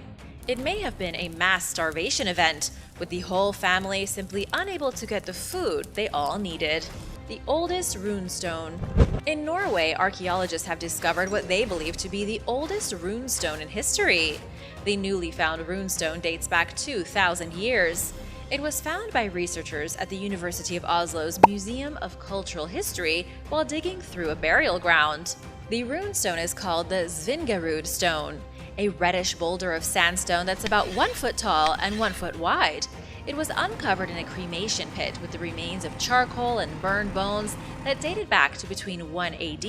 It may have been a mass starvation event, with the whole family simply unable to get the food they all needed. The Oldest Runestone. In Norway, archaeologists have discovered what they believe to be the oldest runestone in history. The newly found runestone dates back 2,000 years. It was found by researchers at the University of Oslo's Museum of Cultural History while digging through a burial ground. The runestone is called the Svingerud stone, a reddish boulder of sandstone that's about 1 foot tall and 1 foot wide. It was uncovered in a cremation pit with the remains of charcoal and burned bones that dated back to between 1 AD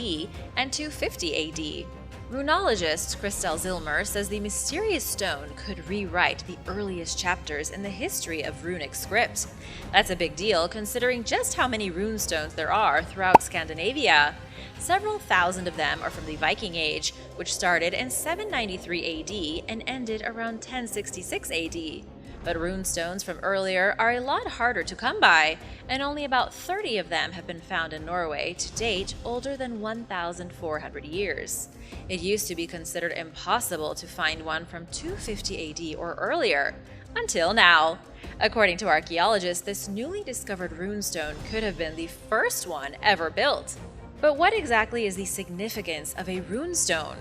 and 250 AD. Runologist Christel Zilmer says the mysterious stone could rewrite the earliest chapters in the history of runic script. That's a big deal considering just how many runestones there are throughout Scandinavia. Several thousand of them are from the Viking Age, which started in 793 AD and ended around 1066 AD. But runestones from earlier are a lot harder to come by, and only about 30 of them have been found in Norway to date, older than 1,400 years. It used to be considered impossible to find one from 250 AD or earlier, until now. According to archaeologists, this newly discovered runestone could have been the first one ever built. But what exactly is the significance of a runestone?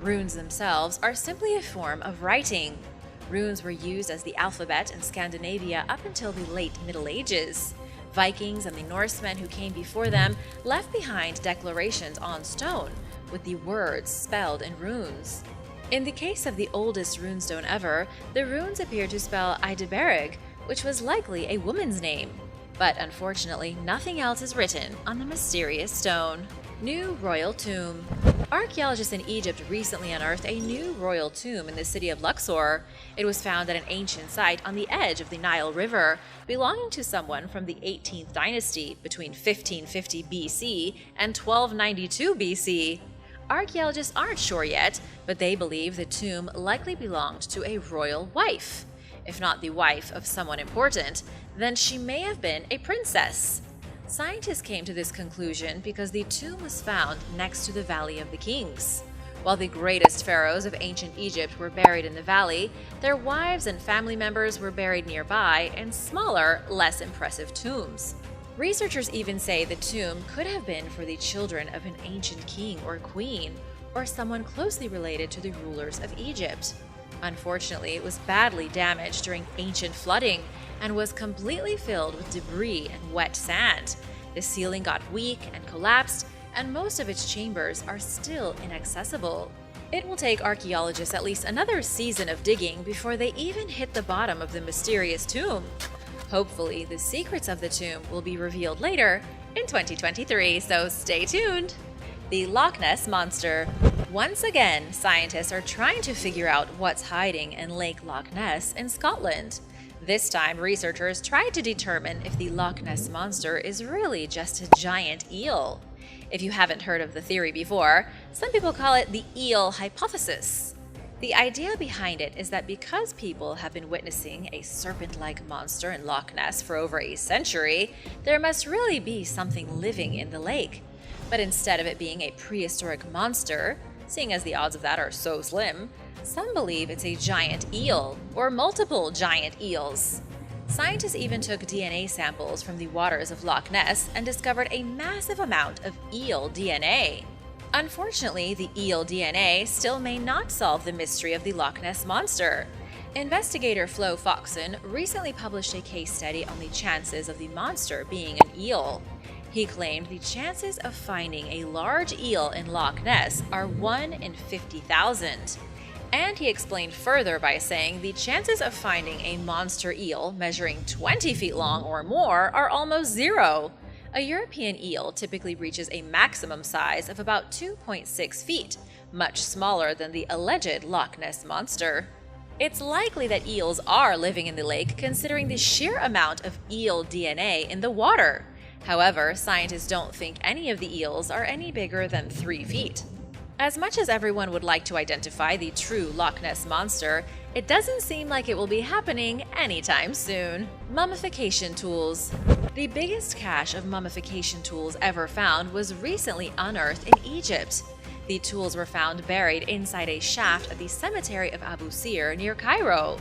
Runes themselves are simply a form of writing. Runes were used as the alphabet in Scandinavia up until the late Middle Ages. Vikings and the Norsemen who came before them left behind declarations on stone, with the words spelled in runes. In the case of the oldest runestone ever, the runes appear to spell Ideberg, which was likely a woman's name. But unfortunately, nothing else is written on the mysterious stone. New royal tomb. Archaeologists in Egypt recently unearthed a new royal tomb in the city of Luxor. It was found at an ancient site on the edge of the Nile River, belonging to someone from the 18th dynasty between 1550 BC and 1292 BC. Archaeologists aren't sure yet, but they believe the tomb likely belonged to a royal wife. If not the wife of someone important, then she may have been a princess. Scientists came to this conclusion because the tomb was found next to the Valley of the Kings. While the greatest pharaohs of ancient Egypt were buried in the valley, their wives and family members were buried nearby in smaller, less impressive tombs. Researchers even say the tomb could have been for the children of an ancient king or queen, or someone closely related to the rulers of Egypt. Unfortunately, it was badly damaged during ancient flooding and was completely filled with debris and wet sand. The ceiling got weak and collapsed, and most of its chambers are still inaccessible. It will take archaeologists at least another season of digging before they even hit the bottom of the mysterious tomb. Hopefully, the secrets of the tomb will be revealed later in 2023, so stay tuned! The Lochness Monster. Once again, scientists are trying to figure out what's hiding in Lake Loch Ness in Scotland. This time, researchers tried to determine if the Loch Ness Monster is really just a giant eel. If you haven't heard of the theory before, some people call it the eel hypothesis. The idea behind it is that because people have been witnessing a serpent-like monster in Loch Ness for over a century, there must really be something living in the lake. But instead of it being a prehistoric monster, seeing as the odds of that are so slim, some believe it's a giant eel, or multiple giant eels. Scientists even took DNA samples from the waters of Loch Ness and discovered a massive amount of eel DNA. Unfortunately, the eel DNA still may not solve the mystery of the Loch Ness Monster. Investigator Flo Foxon recently published a case study on the chances of the monster being an eel. He claimed the chances of finding a large eel in Loch Ness are 1 in 50,000. And he explained further by saying the chances of finding a monster eel measuring 20 feet long or more are almost zero. A European eel typically reaches a maximum size of about 2.6 feet, much smaller than the alleged Loch Ness Monster. It's likely that eels are living in the lake considering the sheer amount of eel DNA in the water. However, scientists don't think any of the eels are any bigger than 3 feet. As much as everyone would like to identify the true Loch Ness Monster, it doesn't seem like it will be happening anytime soon. Mummification Tools. The biggest cache of mummification tools ever found was recently unearthed in Egypt. The tools were found buried inside a shaft at the cemetery of Abu Sir near Cairo.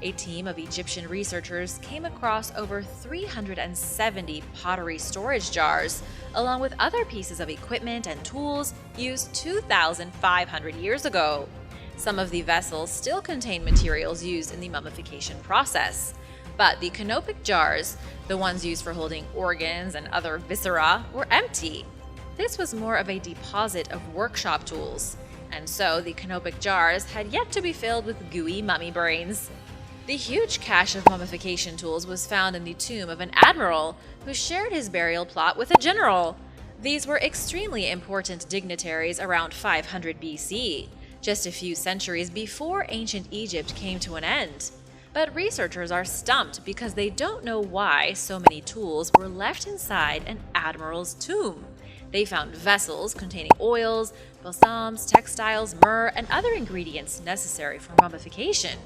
A team of Egyptian researchers came across over 370 pottery storage jars, along with other pieces of equipment and tools used 2,500 years ago. Some of the vessels still contain materials used in the mummification process. But the canopic jars, the ones used for holding organs and other viscera, were empty. This was more of a deposit of workshop tools, and so the canopic jars had yet to be filled with gooey mummy brains. The huge cache of mummification tools was found in the tomb of an admiral who shared his burial plot with a general. These were extremely important dignitaries around 500 BC, just a few centuries before ancient Egypt came to an end. But researchers are stumped because they don't know why so many tools were left inside an admiral's tomb. They found vessels containing oils, balsams, textiles, myrrh, and other ingredients necessary for mummification.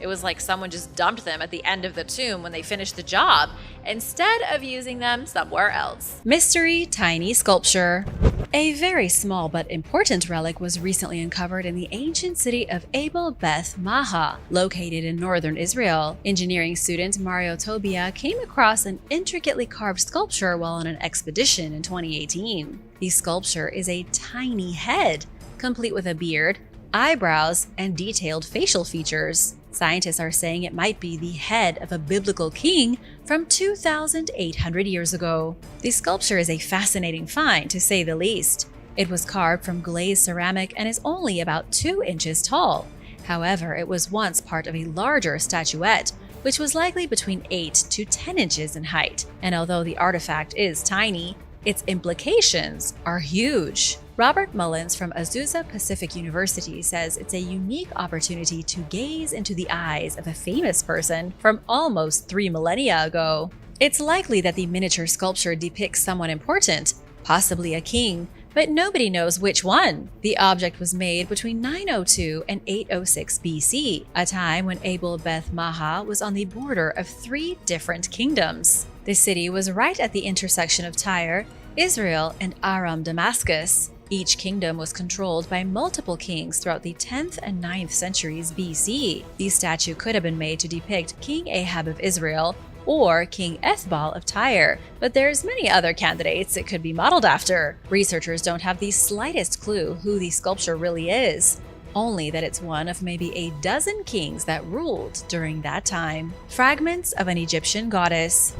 It was like someone just dumped them at the end of the tomb when they finished the job, instead of using them somewhere else. Mystery Tiny Sculpture. A very small but important relic was recently uncovered in the ancient city of Abel Beth Maha, located in northern Israel. Engineering student Mario Tobia came across an intricately carved sculpture while on an expedition in 2018. The sculpture is a tiny head, complete with a beard, eyebrows, and detailed facial features. Scientists are saying it might be the head of a biblical king from 2,800 years ago. The sculpture is a fascinating find, to say the least. It was carved from glazed ceramic and is only about 2 inches tall. However, it was once part of a larger statuette, which was likely between 8 to 10 inches in height. And although the artifact is tiny, its implications are huge. Robert Mullins from Azusa Pacific University says it's a unique opportunity to gaze into the eyes of a famous person from almost 3 millennia ago. It's likely that the miniature sculpture depicts someone important, possibly a king, but nobody knows which one. The object was made between 902 and 806 BC, a time when Abel Beth Maha was on the border of 3 different kingdoms. The city was right at the intersection of Tyre, Israel, and Aram Damascus. Each kingdom was controlled by multiple kings throughout the 10th and 9th centuries BC. The statue could have been made to depict King Ahab of Israel or King Ethbal of Tyre, but there's many other candidates it could be modeled after. Researchers don't have the slightest clue who the sculpture really is, only that it's one of maybe a dozen kings that ruled during that time. Fragments of an Egyptian goddess.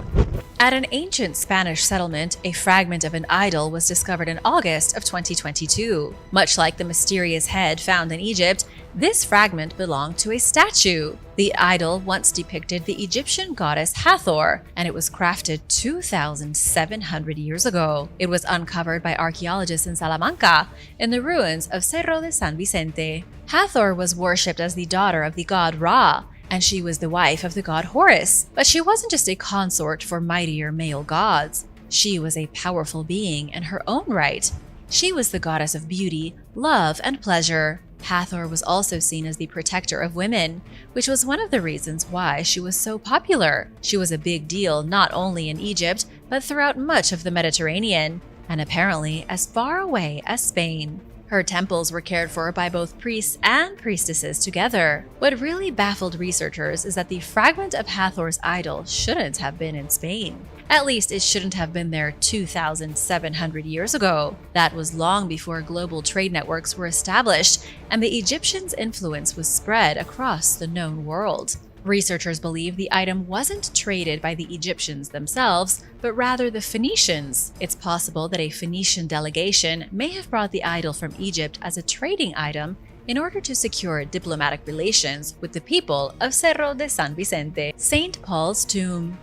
At an ancient Spanish settlement, a fragment of an idol was discovered in August of 2022. Much like the mysterious head found in Egypt, this fragment belonged to a statue. The idol once depicted the Egyptian goddess Hathor, and it was crafted 2,700 years ago. It was uncovered by archaeologists in Salamanca in the ruins of Cerro de San Vicente. Hathor was worshipped as the daughter of the god Ra, and she was the wife of the god Horus. But she wasn't just a consort for mightier male gods. She was a powerful being in her own right. She was the goddess of beauty, love, and pleasure. Hathor was also seen as the protector of women, which was one of the reasons why she was so popular. She was a big deal not only in Egypt, but throughout much of the Mediterranean, and apparently as far away as Spain. Her temples were cared for by both priests and priestesses together. What really baffled researchers is that the fragment of Hathor's idol shouldn't have been in Spain. At least it shouldn't have been there 2,700 years ago. That was long before global trade networks were established and the Egyptians' influence was spread across the known world. Researchers believe the item wasn't traded by the Egyptians themselves, but rather the Phoenicians. It's possible that a Phoenician delegation may have brought the idol from Egypt as a trading item in order to secure diplomatic relations with the people of Cerro de San Vicente. St. Paul's tomb.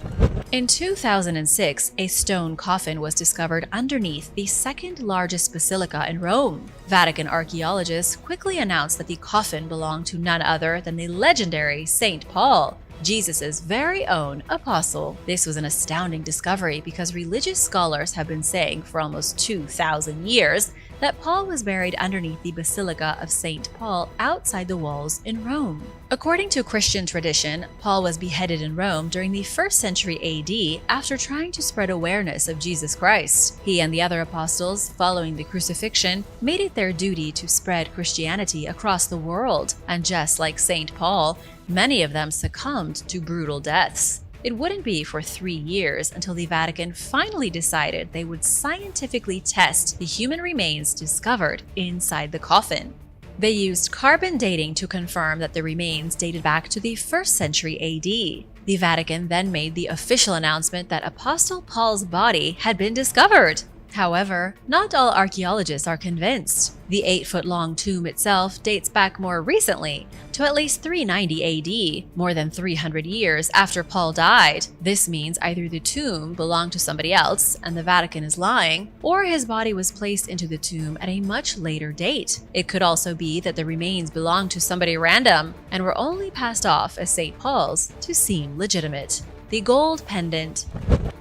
In 2006, a stone coffin was discovered underneath the second largest basilica in Rome. Vatican archaeologists quickly announced that the coffin belonged to none other than the legendary St. Paul, Jesus' very own apostle. This was an astounding discovery because religious scholars have been saying for almost 2,000 years that Paul was buried underneath the Basilica of St. Paul outside the walls in Rome. According to Christian tradition, Paul was beheaded in Rome during the 1st century AD after trying to spread awareness of Jesus Christ. He and the other apostles, following the crucifixion, made it their duty to spread Christianity across the world, and just like St. Paul, many of them succumbed to brutal deaths. It wouldn't be for 3 years until the Vatican finally decided they would scientifically test the human remains discovered inside the coffin. They used carbon dating to confirm that the remains dated back to the 1st century AD. The Vatican then made the official announcement that Apostle Paul's body had been discovered. However, not all archaeologists are convinced. The 8-foot-long tomb itself dates back more recently, to at least 390 AD, more than 300 years after Paul died. This means either the tomb belonged to somebody else, and the Vatican is lying, or his body was placed into the tomb at a much later date. It could also be that the remains belonged to somebody random, and were only passed off as St. Paul's to seem legitimate. The Gold Pendant.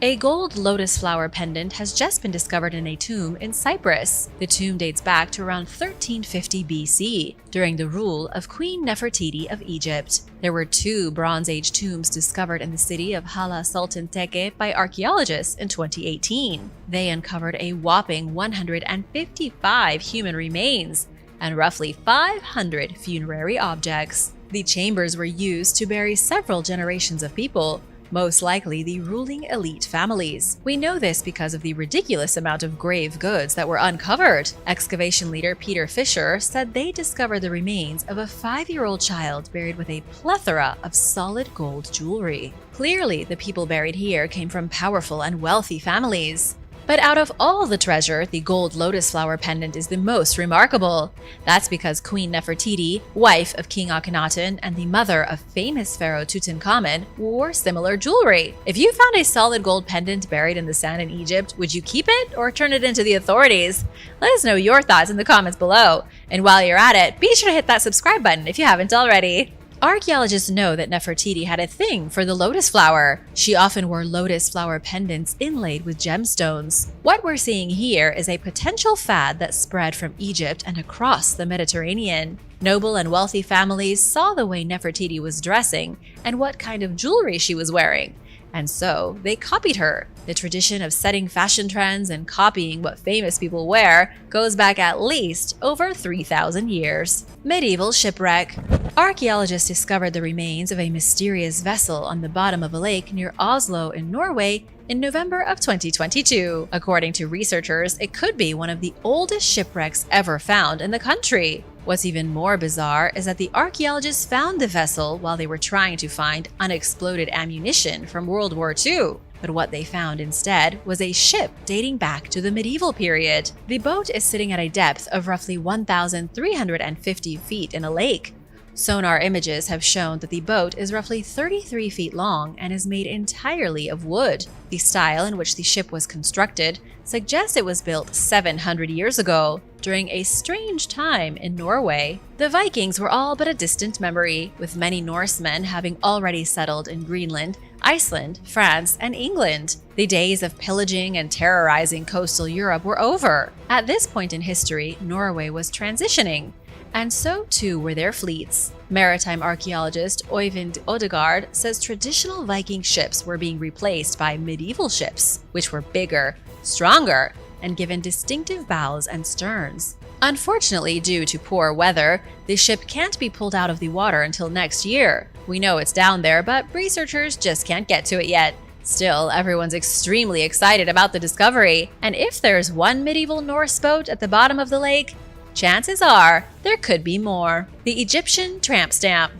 A gold lotus flower pendant has just been discovered in a tomb in Cyprus. The tomb dates back to around 1350 BC, during the rule of Queen Nefertiti of Egypt. There were 2 Bronze Age tombs discovered in the city of Hala Sultan Tekke by archaeologists in 2018. They uncovered a whopping 155 human remains and roughly 500 funerary objects. The chambers were used to bury several generations of people, most likely the ruling elite families. We know this because of the ridiculous amount of grave goods that were uncovered. Excavation leader Peter Fisher said they discovered the remains of a 5-year-old child buried with a plethora of solid gold jewelry. Clearly, the people buried here came from powerful and wealthy families. But out of all the treasure, the gold lotus flower pendant is the most remarkable. That's because Queen Nefertiti, wife of King Akhenaten and the mother of famous pharaoh Tutankhamun, wore similar jewelry. If you found a solid gold pendant buried in the sand in Egypt, would you keep it or turn it into the authorities? Let us know your thoughts in the comments below. And while you're at it, be sure to hit that subscribe button if you haven't already. Archaeologists know that Nefertiti had a thing for the lotus flower. She often wore lotus flower pendants inlaid with gemstones. What we're seeing here is a potential fad that spread from Egypt and across the Mediterranean. Noble and wealthy families saw the way Nefertiti was dressing and what kind of jewelry she was wearing, and so they copied her. The tradition of setting fashion trends and copying what famous people wear goes back at least over 3,000 years. Medieval shipwreck. Archaeologists discovered the remains of a mysterious vessel on the bottom of a lake near Oslo in Norway in November of 2022. According to researchers, it could be one of the oldest shipwrecks ever found in the country. What's even more bizarre is that the archaeologists found the vessel while they were trying to find unexploded ammunition from World War II. But what they found instead was a ship dating back to the medieval period. The boat is sitting at a depth of roughly 1,350 feet in a lake. Sonar images have shown that the boat is roughly 33 feet long and is made entirely of wood. The style in which the ship was constructed suggests it was built 700 years ago, during a strange time in Norway. The Vikings were all but a distant memory, with many Norsemen having already settled in Greenland, Iceland, France, and England. The days of pillaging and terrorizing coastal Europe were over. At this point in history, Norway was transitioning, and so too were their fleets. Maritime archaeologist Øyvind Odegaard says traditional Viking ships were being replaced by medieval ships, which were bigger, stronger, and given distinctive bows and sterns. Unfortunately, due to poor weather, the ship can't be pulled out of the water until next year. We know it's down there, but researchers just can't get to it yet. Still, everyone's extremely excited about the discovery, and if there's one medieval Norse boat at the bottom of the lake, chances are there could be more. The Egyptian tramp stamp.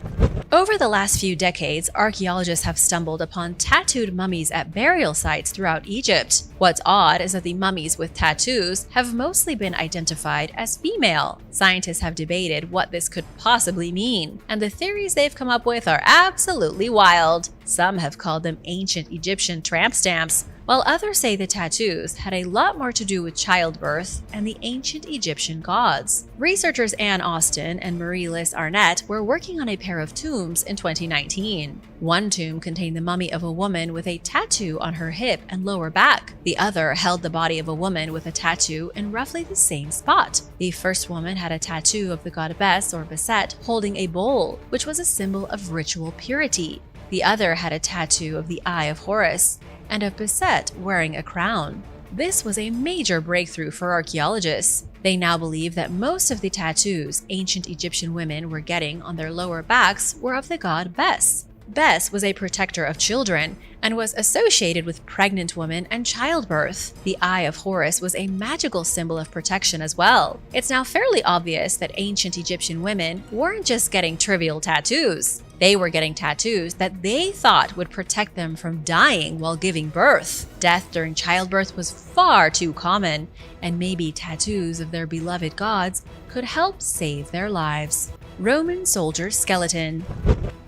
Over the last few decades, archaeologists have stumbled upon tattooed mummies at burial sites throughout Egypt. What's odd is that the mummies with tattoos have mostly been identified as female. Scientists have debated what this could possibly mean, and the theories they've come up with are absolutely wild. Some have called them ancient Egyptian tramp stamps, while others say the tattoos had a lot more to do with childbirth and the ancient Egyptian gods. Researchers Anne Austin and Marie-Liz Arnett were working on a pair of tombs in 2019. One tomb contained the mummy of a woman with a tattoo on her hip and lower back. The other held the body of a woman with a tattoo in roughly the same spot. The first woman had a tattoo of the god Bes or Beset holding a bowl, which was a symbol of ritual purity. The other had a tattoo of the Eye of Horus, and of Beset wearing a crown. This was a major breakthrough for archaeologists. They now believe that most of the tattoos ancient Egyptian women were getting on their lower backs were of the god Bes. Bes was a protector of children and was associated with pregnant women and childbirth. The Eye of Horus was a magical symbol of protection as well. It's now fairly obvious that ancient Egyptian women weren't just getting trivial tattoos. They were getting tattoos that they thought would protect them from dying while giving birth. Death during childbirth was far too common, and maybe tattoos of their beloved gods could help save their lives. Roman soldier skeleton.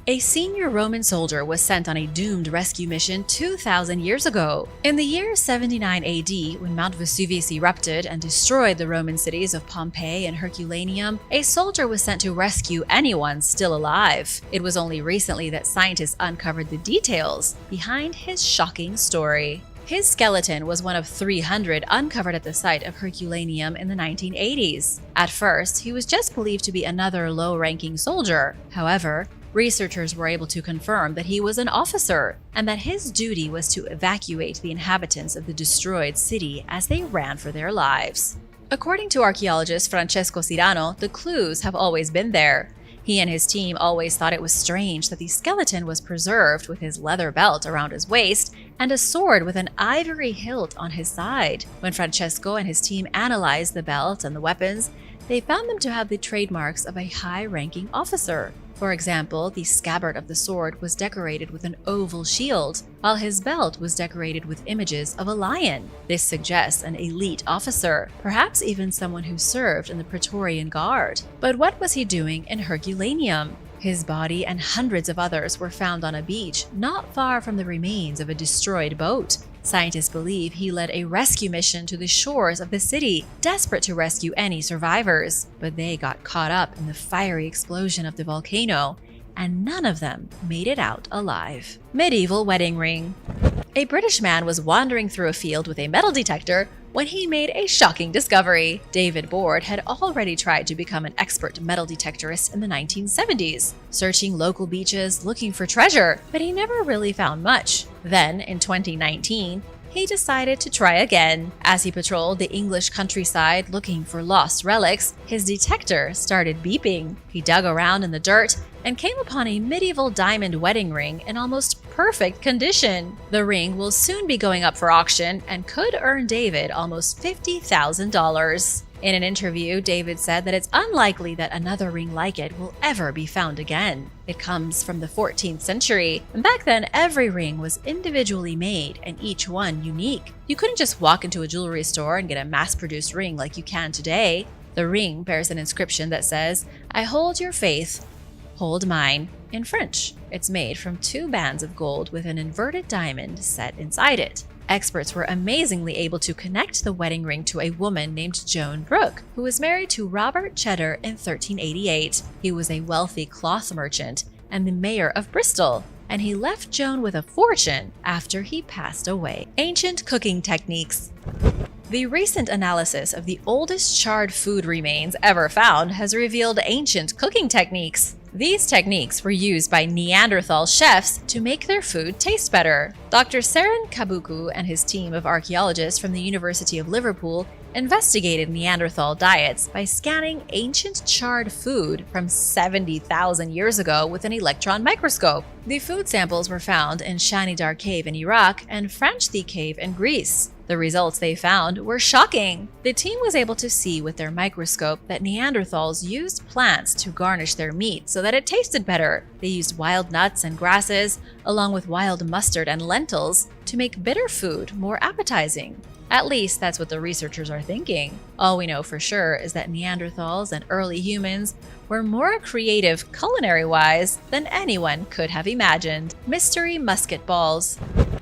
A senior Roman soldier was sent on a doomed rescue mission 2,000 years ago. In the year 79 AD, when Mount Vesuvius erupted and destroyed the Roman cities of Pompeii and Herculaneum, a soldier was sent to rescue anyone still alive. It was only recently that scientists uncovered the details behind his shocking story. His skeleton was one of 300 uncovered at the site of Herculaneum in the 1980s. At first, he was just believed to be another low-ranking soldier. However, researchers were able to confirm that he was an officer and that his duty was to evacuate the inhabitants of the destroyed city as they ran for their lives. According to archaeologist Francesco Cirano, the clues have always been there. He and his team always thought it was strange that the skeleton was preserved with his leather belt around his waist and a sword with an ivory hilt on his side. When Francesco and his team analyzed the belt and the weapons, they found them to have the trademarks of a high-ranking officer. For example, the scabbard of the sword was decorated with an oval shield, while his belt was decorated with images of a lion. This suggests an elite officer, perhaps even someone who served in the Praetorian Guard. But what was he doing in Herculaneum? His body and hundreds of others were found on a beach not far from the remains of a destroyed boat. Scientists believe he led a rescue mission to the shores of the city, desperate to rescue any survivors. But they got caught up in the fiery explosion of the volcano, and none of them made it out alive. Medieval wedding ring. A British man was wandering through a field with a metal detector when he made a shocking discovery. David Board had already tried to become an expert metal detectorist in the 1970s, searching local beaches looking for treasure, but he never really found much. Then, in 2019, he decided to try again. As he patrolled the English countryside looking for lost relics, his detector started beeping. He dug around in the dirt and came upon a medieval diamond wedding ring in almost perfect condition. The ring will soon be going up for auction and could earn David almost $50,000. In an interview, David said that it's unlikely that another ring like it will ever be found again. It comes from the 14th century, and back then every ring was individually made and each one unique. You couldn't just walk into a jewelry store and get a mass-produced ring like you can today. The ring bears an inscription that says, "I hold your faith, hold mine," in French. It's made from 2 bands of gold with an inverted diamond set inside it. Experts were amazingly able to connect the wedding ring to a woman named Joan Brooke, who was married to Robert Cheddar in 1388. He was a wealthy cloth merchant and the mayor of Bristol, and he left Joan with a fortune after he passed away. Ancient cooking techniques. The recent analysis of the oldest charred food remains ever found has revealed ancient cooking techniques. These techniques were used by Neanderthal chefs to make their food taste better. Dr. Seren Kabuku and his team of archaeologists from the University of Liverpool investigated Neanderthal diets by scanning ancient charred food from 70,000 years ago with an electron microscope. The food samples were found in Shanidar Cave in Iraq and Franchthi Cave in Greece. The results they found were shocking. The team was able to see with their microscope that Neanderthals used plants to garnish their meat so that it tasted better. They used wild nuts and grasses, along with wild mustard and lentils, to make bitter food more appetizing. At least that's what the researchers are thinking. All we know for sure is that Neanderthals and early humans were more creative culinary-wise than anyone could have imagined. Mystery musket balls.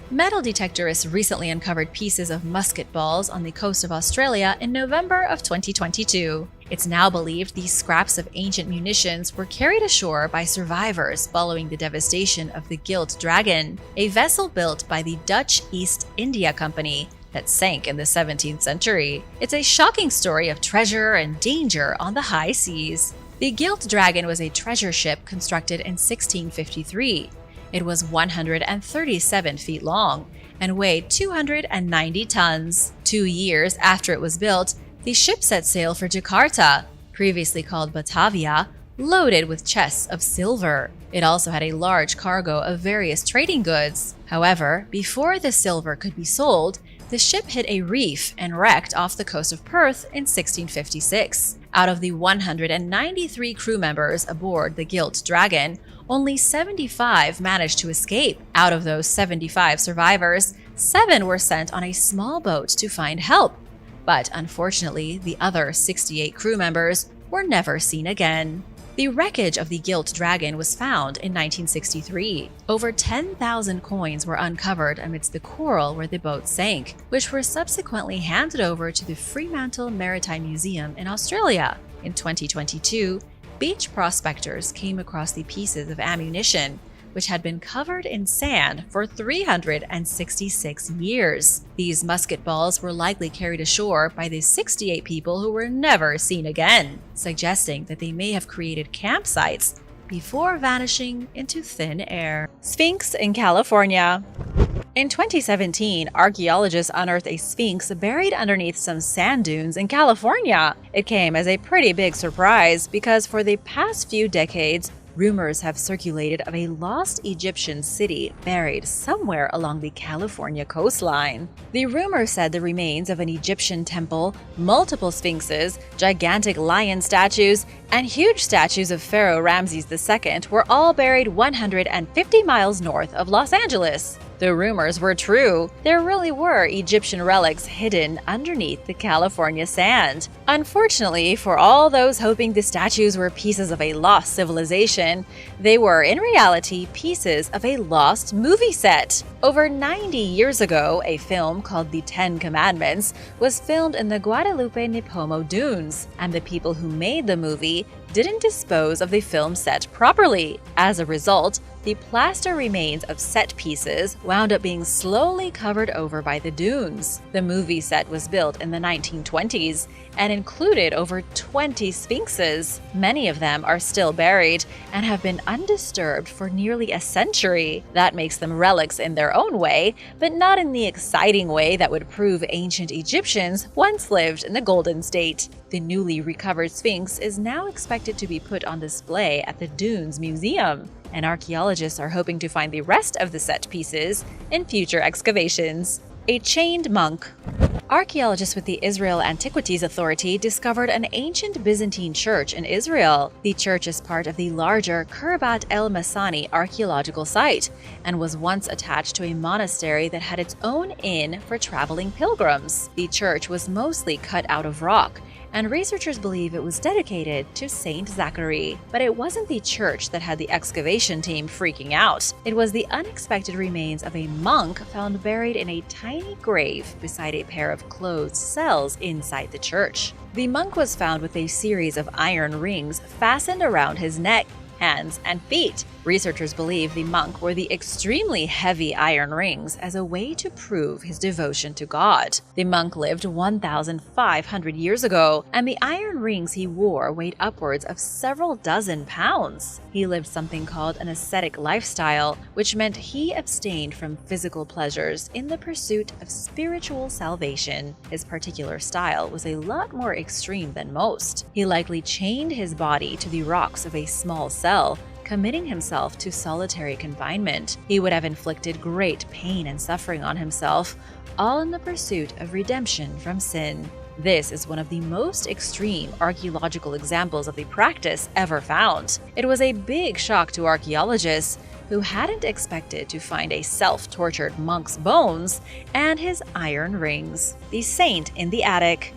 Metal detectorists recently uncovered pieces of musket balls on the coast of Australia in November of 2022. It's now believed these scraps of ancient munitions were carried ashore by survivors following the devastation of the Gilt Dragon, a vessel built by the Dutch East India Company that sank in the 17th century. It's a shocking story of treasure and danger on the high seas. The Gilt Dragon was a treasure ship constructed in 1653. It was 137 feet long and weighed 290 tons. 2 years after it was built, the ship set sail for Jakarta, previously called Batavia, loaded with chests of silver. It also had a large cargo of various trading goods. However, before the silver could be sold, the ship hit a reef and wrecked off the coast of Perth in 1656. Out of the 193 crew members aboard the Gilt Dragon, only 75 managed to escape. Out of those 75 survivors, 7 were sent on a small boat to find help. But unfortunately, the other 68 crew members were never seen again. The wreckage of the Gilt Dragon was found in 1963. Over 10,000 coins were uncovered amidst the coral where the boat sank, which were subsequently handed over to the Fremantle Maritime Museum in Australia. In 2022, beach prospectors came across the pieces of ammunition, which had been covered in sand for 366 years. These musket balls were likely carried ashore by the 68 people who were never seen again, suggesting that they may have created campsites before vanishing into thin air. Sphinx in California. In 2017, archaeologists unearthed a sphinx buried underneath some sand dunes in California. It came as a pretty big surprise because for the past few decades, rumors have circulated of a lost Egyptian city buried somewhere along the California coastline. The rumor said the remains of an Egyptian temple, multiple sphinxes, gigantic lion statues, and huge statues of Pharaoh Ramses II were all buried 150 miles north of Los Angeles. The rumors were true. There really were Egyptian relics hidden underneath the California sand. Unfortunately, for all those hoping the statues were pieces of a lost civilization, they were in reality pieces of a lost movie set. Over 90 years ago, a film called The 10 Commandments was filmed in the Guadalupe Nipomo Dunes, and the people who made the movie didn't dispose of the film set properly. As a result, the plaster remains of set pieces wound up being slowly covered over by the dunes. The movie set was built in the 1920s and included over 20 sphinxes. Many of them are still buried and have been undisturbed for nearly a century. That makes them relics in their own way, but not in the exciting way that would prove ancient Egyptians once lived in the Golden State. The newly recovered sphinx is now expected to be put on display at the Dunes Museum, and archaeologists are hoping to find the rest of the set pieces in future excavations. A chained monk. Archaeologists with the Israel Antiquities Authority discovered an ancient Byzantine church in Israel. The church is part of the larger Khurbat el Masani archaeological site and was once attached to a monastery that had its own inn for traveling pilgrims. The church was mostly cut out of rock, and researchers believe it was dedicated to Saint Zachary. But it wasn't the church that had the excavation team freaking out. It was the unexpected remains of a monk found buried in a tiny grave beside a pair of closed cells inside the church. The monk was found with a series of iron rings fastened around his neck. hands, and feet. Researchers believe the monk wore the extremely heavy iron rings as a way to prove his devotion to God. The monk lived 1,500 years ago, and the iron rings he wore weighed upwards of several dozen pounds. He lived something called an ascetic lifestyle, which meant he abstained from physical pleasures in the pursuit of spiritual salvation. His particular style was a lot more extreme than most. He likely chained his body to the rocks of a small cell, committing himself to solitary confinement. He would have inflicted great pain and suffering on himself, all in the pursuit of redemption from sin. This is one of the most extreme archaeological examples of the practice ever found. It was a big shock to archaeologists, who hadn't expected to find a self-tortured monk's bones and his iron rings. The Saint in the Attic.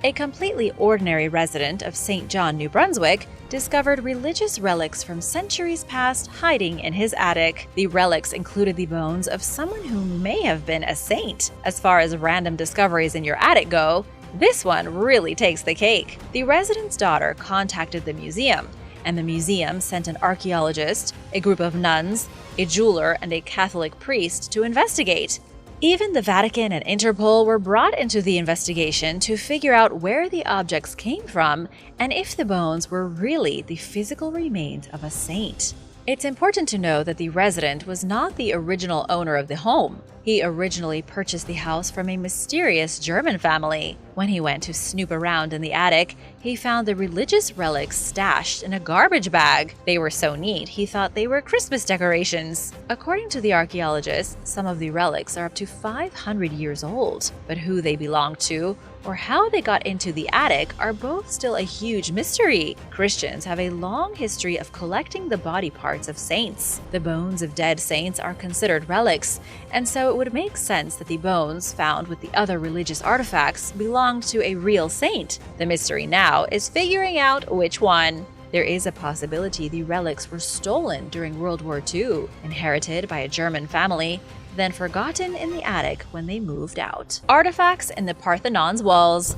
A completely ordinary resident of St. John, New Brunswick, discovered religious relics from centuries past hiding in his attic. The relics included the bones of someone who may have been a saint. As far as random discoveries in your attic go, this one really takes the cake. The resident's daughter contacted the museum, and the museum sent an archaeologist, a group of nuns, a jeweler, and a Catholic priest to investigate. Even the Vatican and Interpol were brought into the investigation to figure out where the objects came from and if the bones were really the physical remains of a saint. It's important to know that the resident was not the original owner of the home. He originally purchased the house from a mysterious German family. When he went to snoop around in the attic, he found the religious relics stashed in a garbage bag. They were so neat, he thought they were Christmas decorations. According to the archaeologists, some of the relics are up to 500 years old, but who they belong to or how they got into the attic are both still a huge mystery. Christians have a long history of collecting the body parts of saints. The bones of dead saints are considered relics, and so it would make sense that the bones found with the other religious artifacts belonged to a real saint. The mystery now is figuring out which one. There is a possibility the relics were stolen during World War II, inherited by a German family, then forgotten in the attic when they moved out. Artifacts in the Parthenon's walls.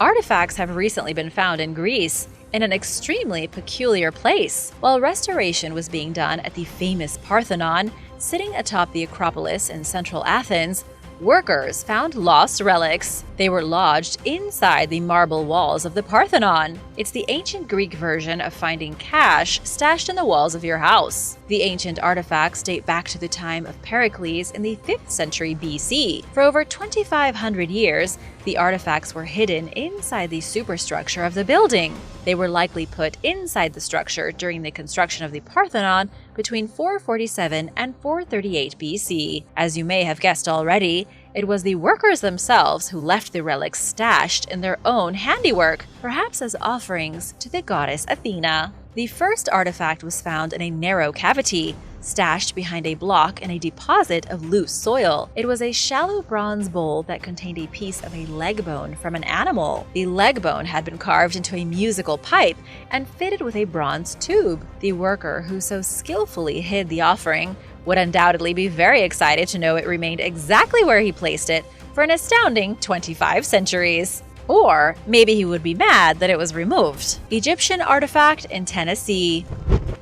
Artifacts have recently been found in Greece, in an extremely peculiar place. While restoration was being done at the famous Parthenon, sitting atop the Acropolis in central Athens, workers found lost relics. They were lodged inside the marble walls of the Parthenon. It's the ancient Greek version of finding cash stashed in the walls of your house. The ancient artifacts date back to the time of Pericles in the 5th century BC. For over 2,500 years, the artifacts were hidden inside the superstructure of the building. They were likely put inside the structure during the construction of the Parthenon between 447 and 438 BC. As you may have guessed already, it was the workers themselves who left the relics stashed in their own handiwork, perhaps as offerings to the goddess Athena. The first artifact was found in a narrow cavity, stashed behind a block in a deposit of loose soil. It was a shallow bronze bowl that contained a piece of a leg bone from an animal. The leg bone had been carved into a musical pipe and fitted with a bronze tube. The worker who so skillfully hid the offering would undoubtedly be very excited to know it remained exactly where he placed it for an astounding 25 centuries. Or maybe he would be mad that it was removed. Egyptian artifact in Tennessee.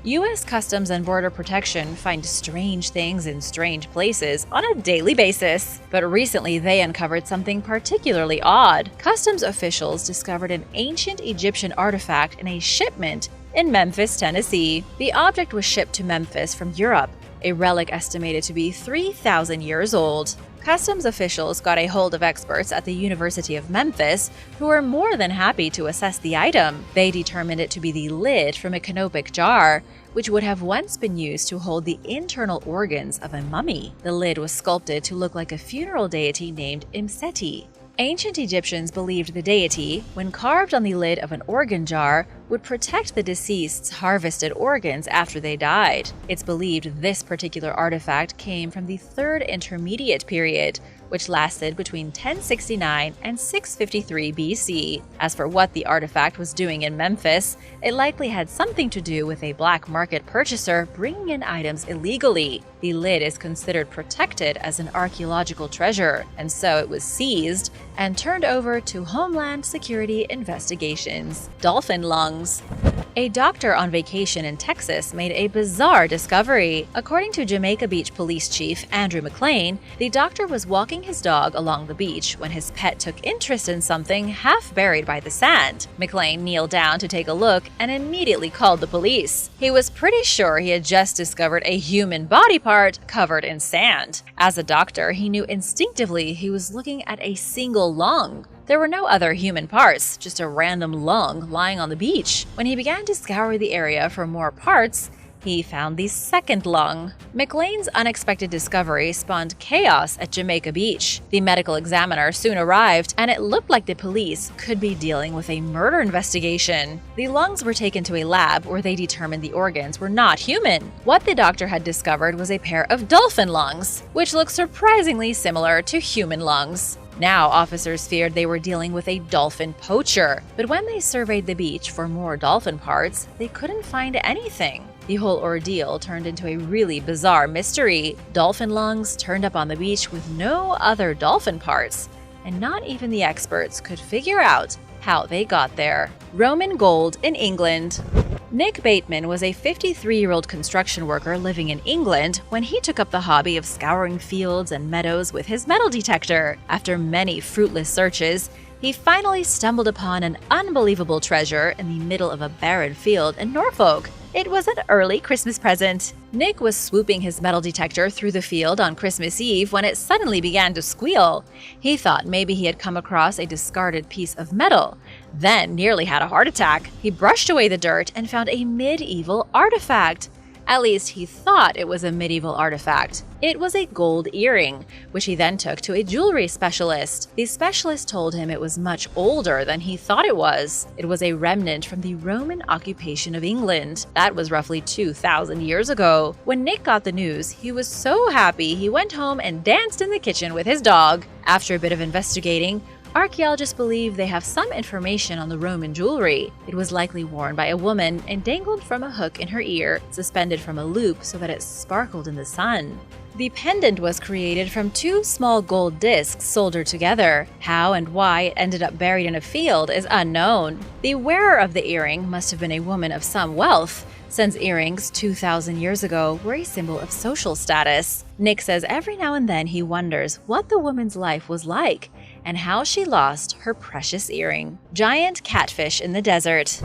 U.S. Customs and Border Protection find strange things in strange places on a daily basis. But recently they uncovered something particularly odd. Customs officials discovered an ancient Egyptian artifact in a shipment in Memphis, Tennessee. The object was shipped to Memphis from Europe, a relic estimated to be 3,000 years old. Customs officials got a hold of experts at the University of Memphis who were more than happy to assess the item. They determined it to be the lid from a canopic jar, which would have once been used to hold the internal organs of a mummy. The lid was sculpted to look like a funeral deity named Imseti. Ancient Egyptians believed the deity, when carved on the lid of an organ jar, would protect the deceased's harvested organs after they died. It's believed this particular artifact came from the Third Intermediate Period, which lasted between 1069 and 653 BC. As for what the artifact was doing in Memphis, it likely had something to do with a black market purchaser bringing in items illegally. The lid is considered protected as an archaeological treasure, and so it was seized and turned over to Homeland Security investigations. Dolphin lung. lungs. A doctor on vacation in Texas made a bizarre discovery. According to Jamaica Beach Police Chief Andrew McLean, the doctor was walking his dog along the beach when his pet took interest in something half buried by the sand. McLean kneeled down to take a look and immediately called the police. He was pretty sure he had just discovered a human body part covered in sand. As a doctor, he knew instinctively he was looking at a single lung. There were no other human parts, just a random lung lying on the beach. When he began to scour the area for more parts, he found the second lung. McLean's unexpected discovery spawned chaos at Jamaica Beach. The medical examiner soon arrived, and it looked like the police could be dealing with a murder investigation. The lungs were taken to a lab where they determined the organs were not human. What the doctor had discovered was a pair of dolphin lungs, which looked surprisingly similar to human lungs. Now, officers feared they were dealing with a dolphin poacher, but when they surveyed the beach for more dolphin parts, they couldn't find anything. The whole ordeal turned into a really bizarre mystery. Dolphin lungs turned up on the beach with no other dolphin parts, and not even the experts could figure out how they got there. Roman gold in England. Nick Bateman was a 53-year-old construction worker living in England when he took up the hobby of scouring fields and meadows with his metal detector. After many fruitless searches, he finally stumbled upon an unbelievable treasure in the middle of a barren field in Norfolk. It was an early Christmas present. Nick was swooping his metal detector through the field on Christmas Eve when it suddenly began to squeal. He thought maybe he had come across a discarded piece of metal, then nearly had a heart attack. He brushed away the dirt and found a medieval artifact. At least he thought it was a medieval artifact. It was a gold earring, which he then took to a jewelry specialist. The specialist told him it was much older than he thought it was. It was a remnant from the Roman occupation of England. That was roughly 2,000 years ago. When Nick got the news, he was so happy he went home and danced in the kitchen with his dog. After a bit of investigating, archaeologists believe they have some information on the Roman jewelry. It was likely worn by a woman and dangled from a hook in her ear, suspended from a loop so that it sparkled in the sun. The pendant was created from two small gold discs soldered together. How and why it ended up buried in a field is unknown. The wearer of the earring must have been a woman of some wealth, since earrings 2,000 years ago were a symbol of social status. Nick says every now and then he wonders what the woman's life was like and how she lost her precious earring. Giant catfish in the desert.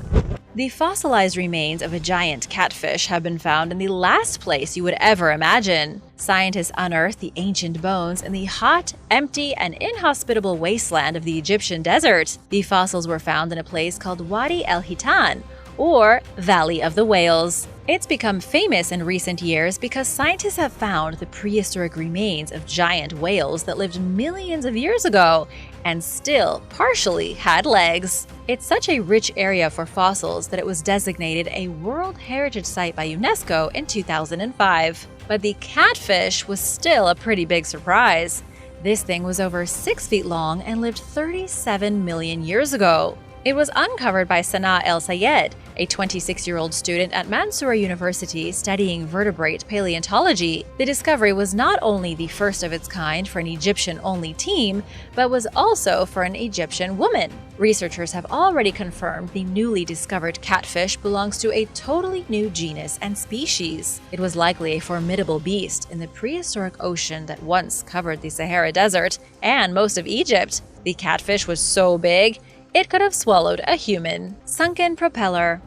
The fossilized remains of a giant catfish have been found in the last place you would ever imagine. Scientists unearthed the ancient bones in the hot, empty, and inhospitable wasteland of the Egyptian desert. The fossils were found in a place called Wadi el-Hitan, or Valley of the Whales. It's become famous in recent years because scientists have found the prehistoric remains of giant whales that lived millions of years ago and still partially had legs. It's such a rich area for fossils that it was designated a World Heritage Site by UNESCO in 2005. But the catfish was still a pretty big surprise. This thing was over 6 feet long and lived 37 million years ago. It was uncovered by Sana El-Sayed, a 26-year-old student at Mansoura University studying vertebrate paleontology. The discovery was not only the first of its kind for an Egyptian-only team, but was also for an Egyptian woman. Researchers have already confirmed the newly discovered catfish belongs to a totally new genus and species. It was likely a formidable beast in the prehistoric ocean that once covered the Sahara Desert and most of Egypt. The catfish was so big, it could have swallowed a human. Sunken propeller.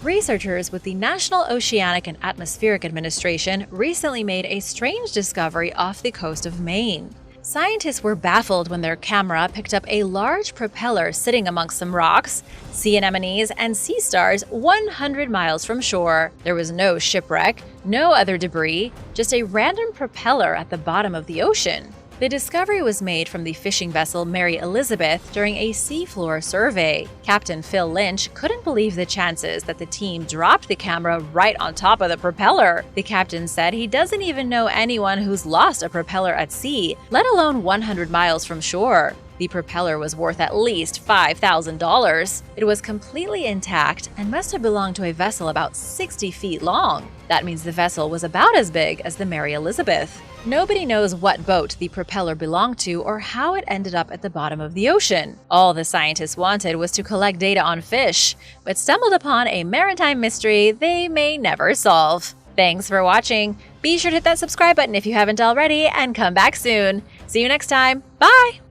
Researchers with the National Oceanic and Atmospheric Administration recently made a strange discovery off the coast of Maine. Scientists were baffled when their camera picked up a large propeller sitting amongst some rocks, sea anemones, and sea stars 100 miles from shore. There was no shipwreck, no other debris, just a random propeller at the bottom of the ocean. The discovery was made from the fishing vessel Mary Elizabeth during a seafloor survey. Captain Phil Lynch couldn't believe the chances that the team dropped the camera right on top of the propeller. The captain said he doesn't even know anyone who's lost a propeller at sea, let alone 100 miles from shore. The propeller was worth at least $5,000. It was completely intact and must have belonged to a vessel about 60 feet long. That means the vessel was about as big as the Mary Elizabeth. Nobody knows what boat the propeller belonged to or how it ended up at the bottom of the ocean. All the scientists wanted was to collect data on fish, but stumbled upon a maritime mystery they may never solve. Thanks for watching. Be sure to hit that subscribe button if you haven't already, and come back soon. See you next time. Bye!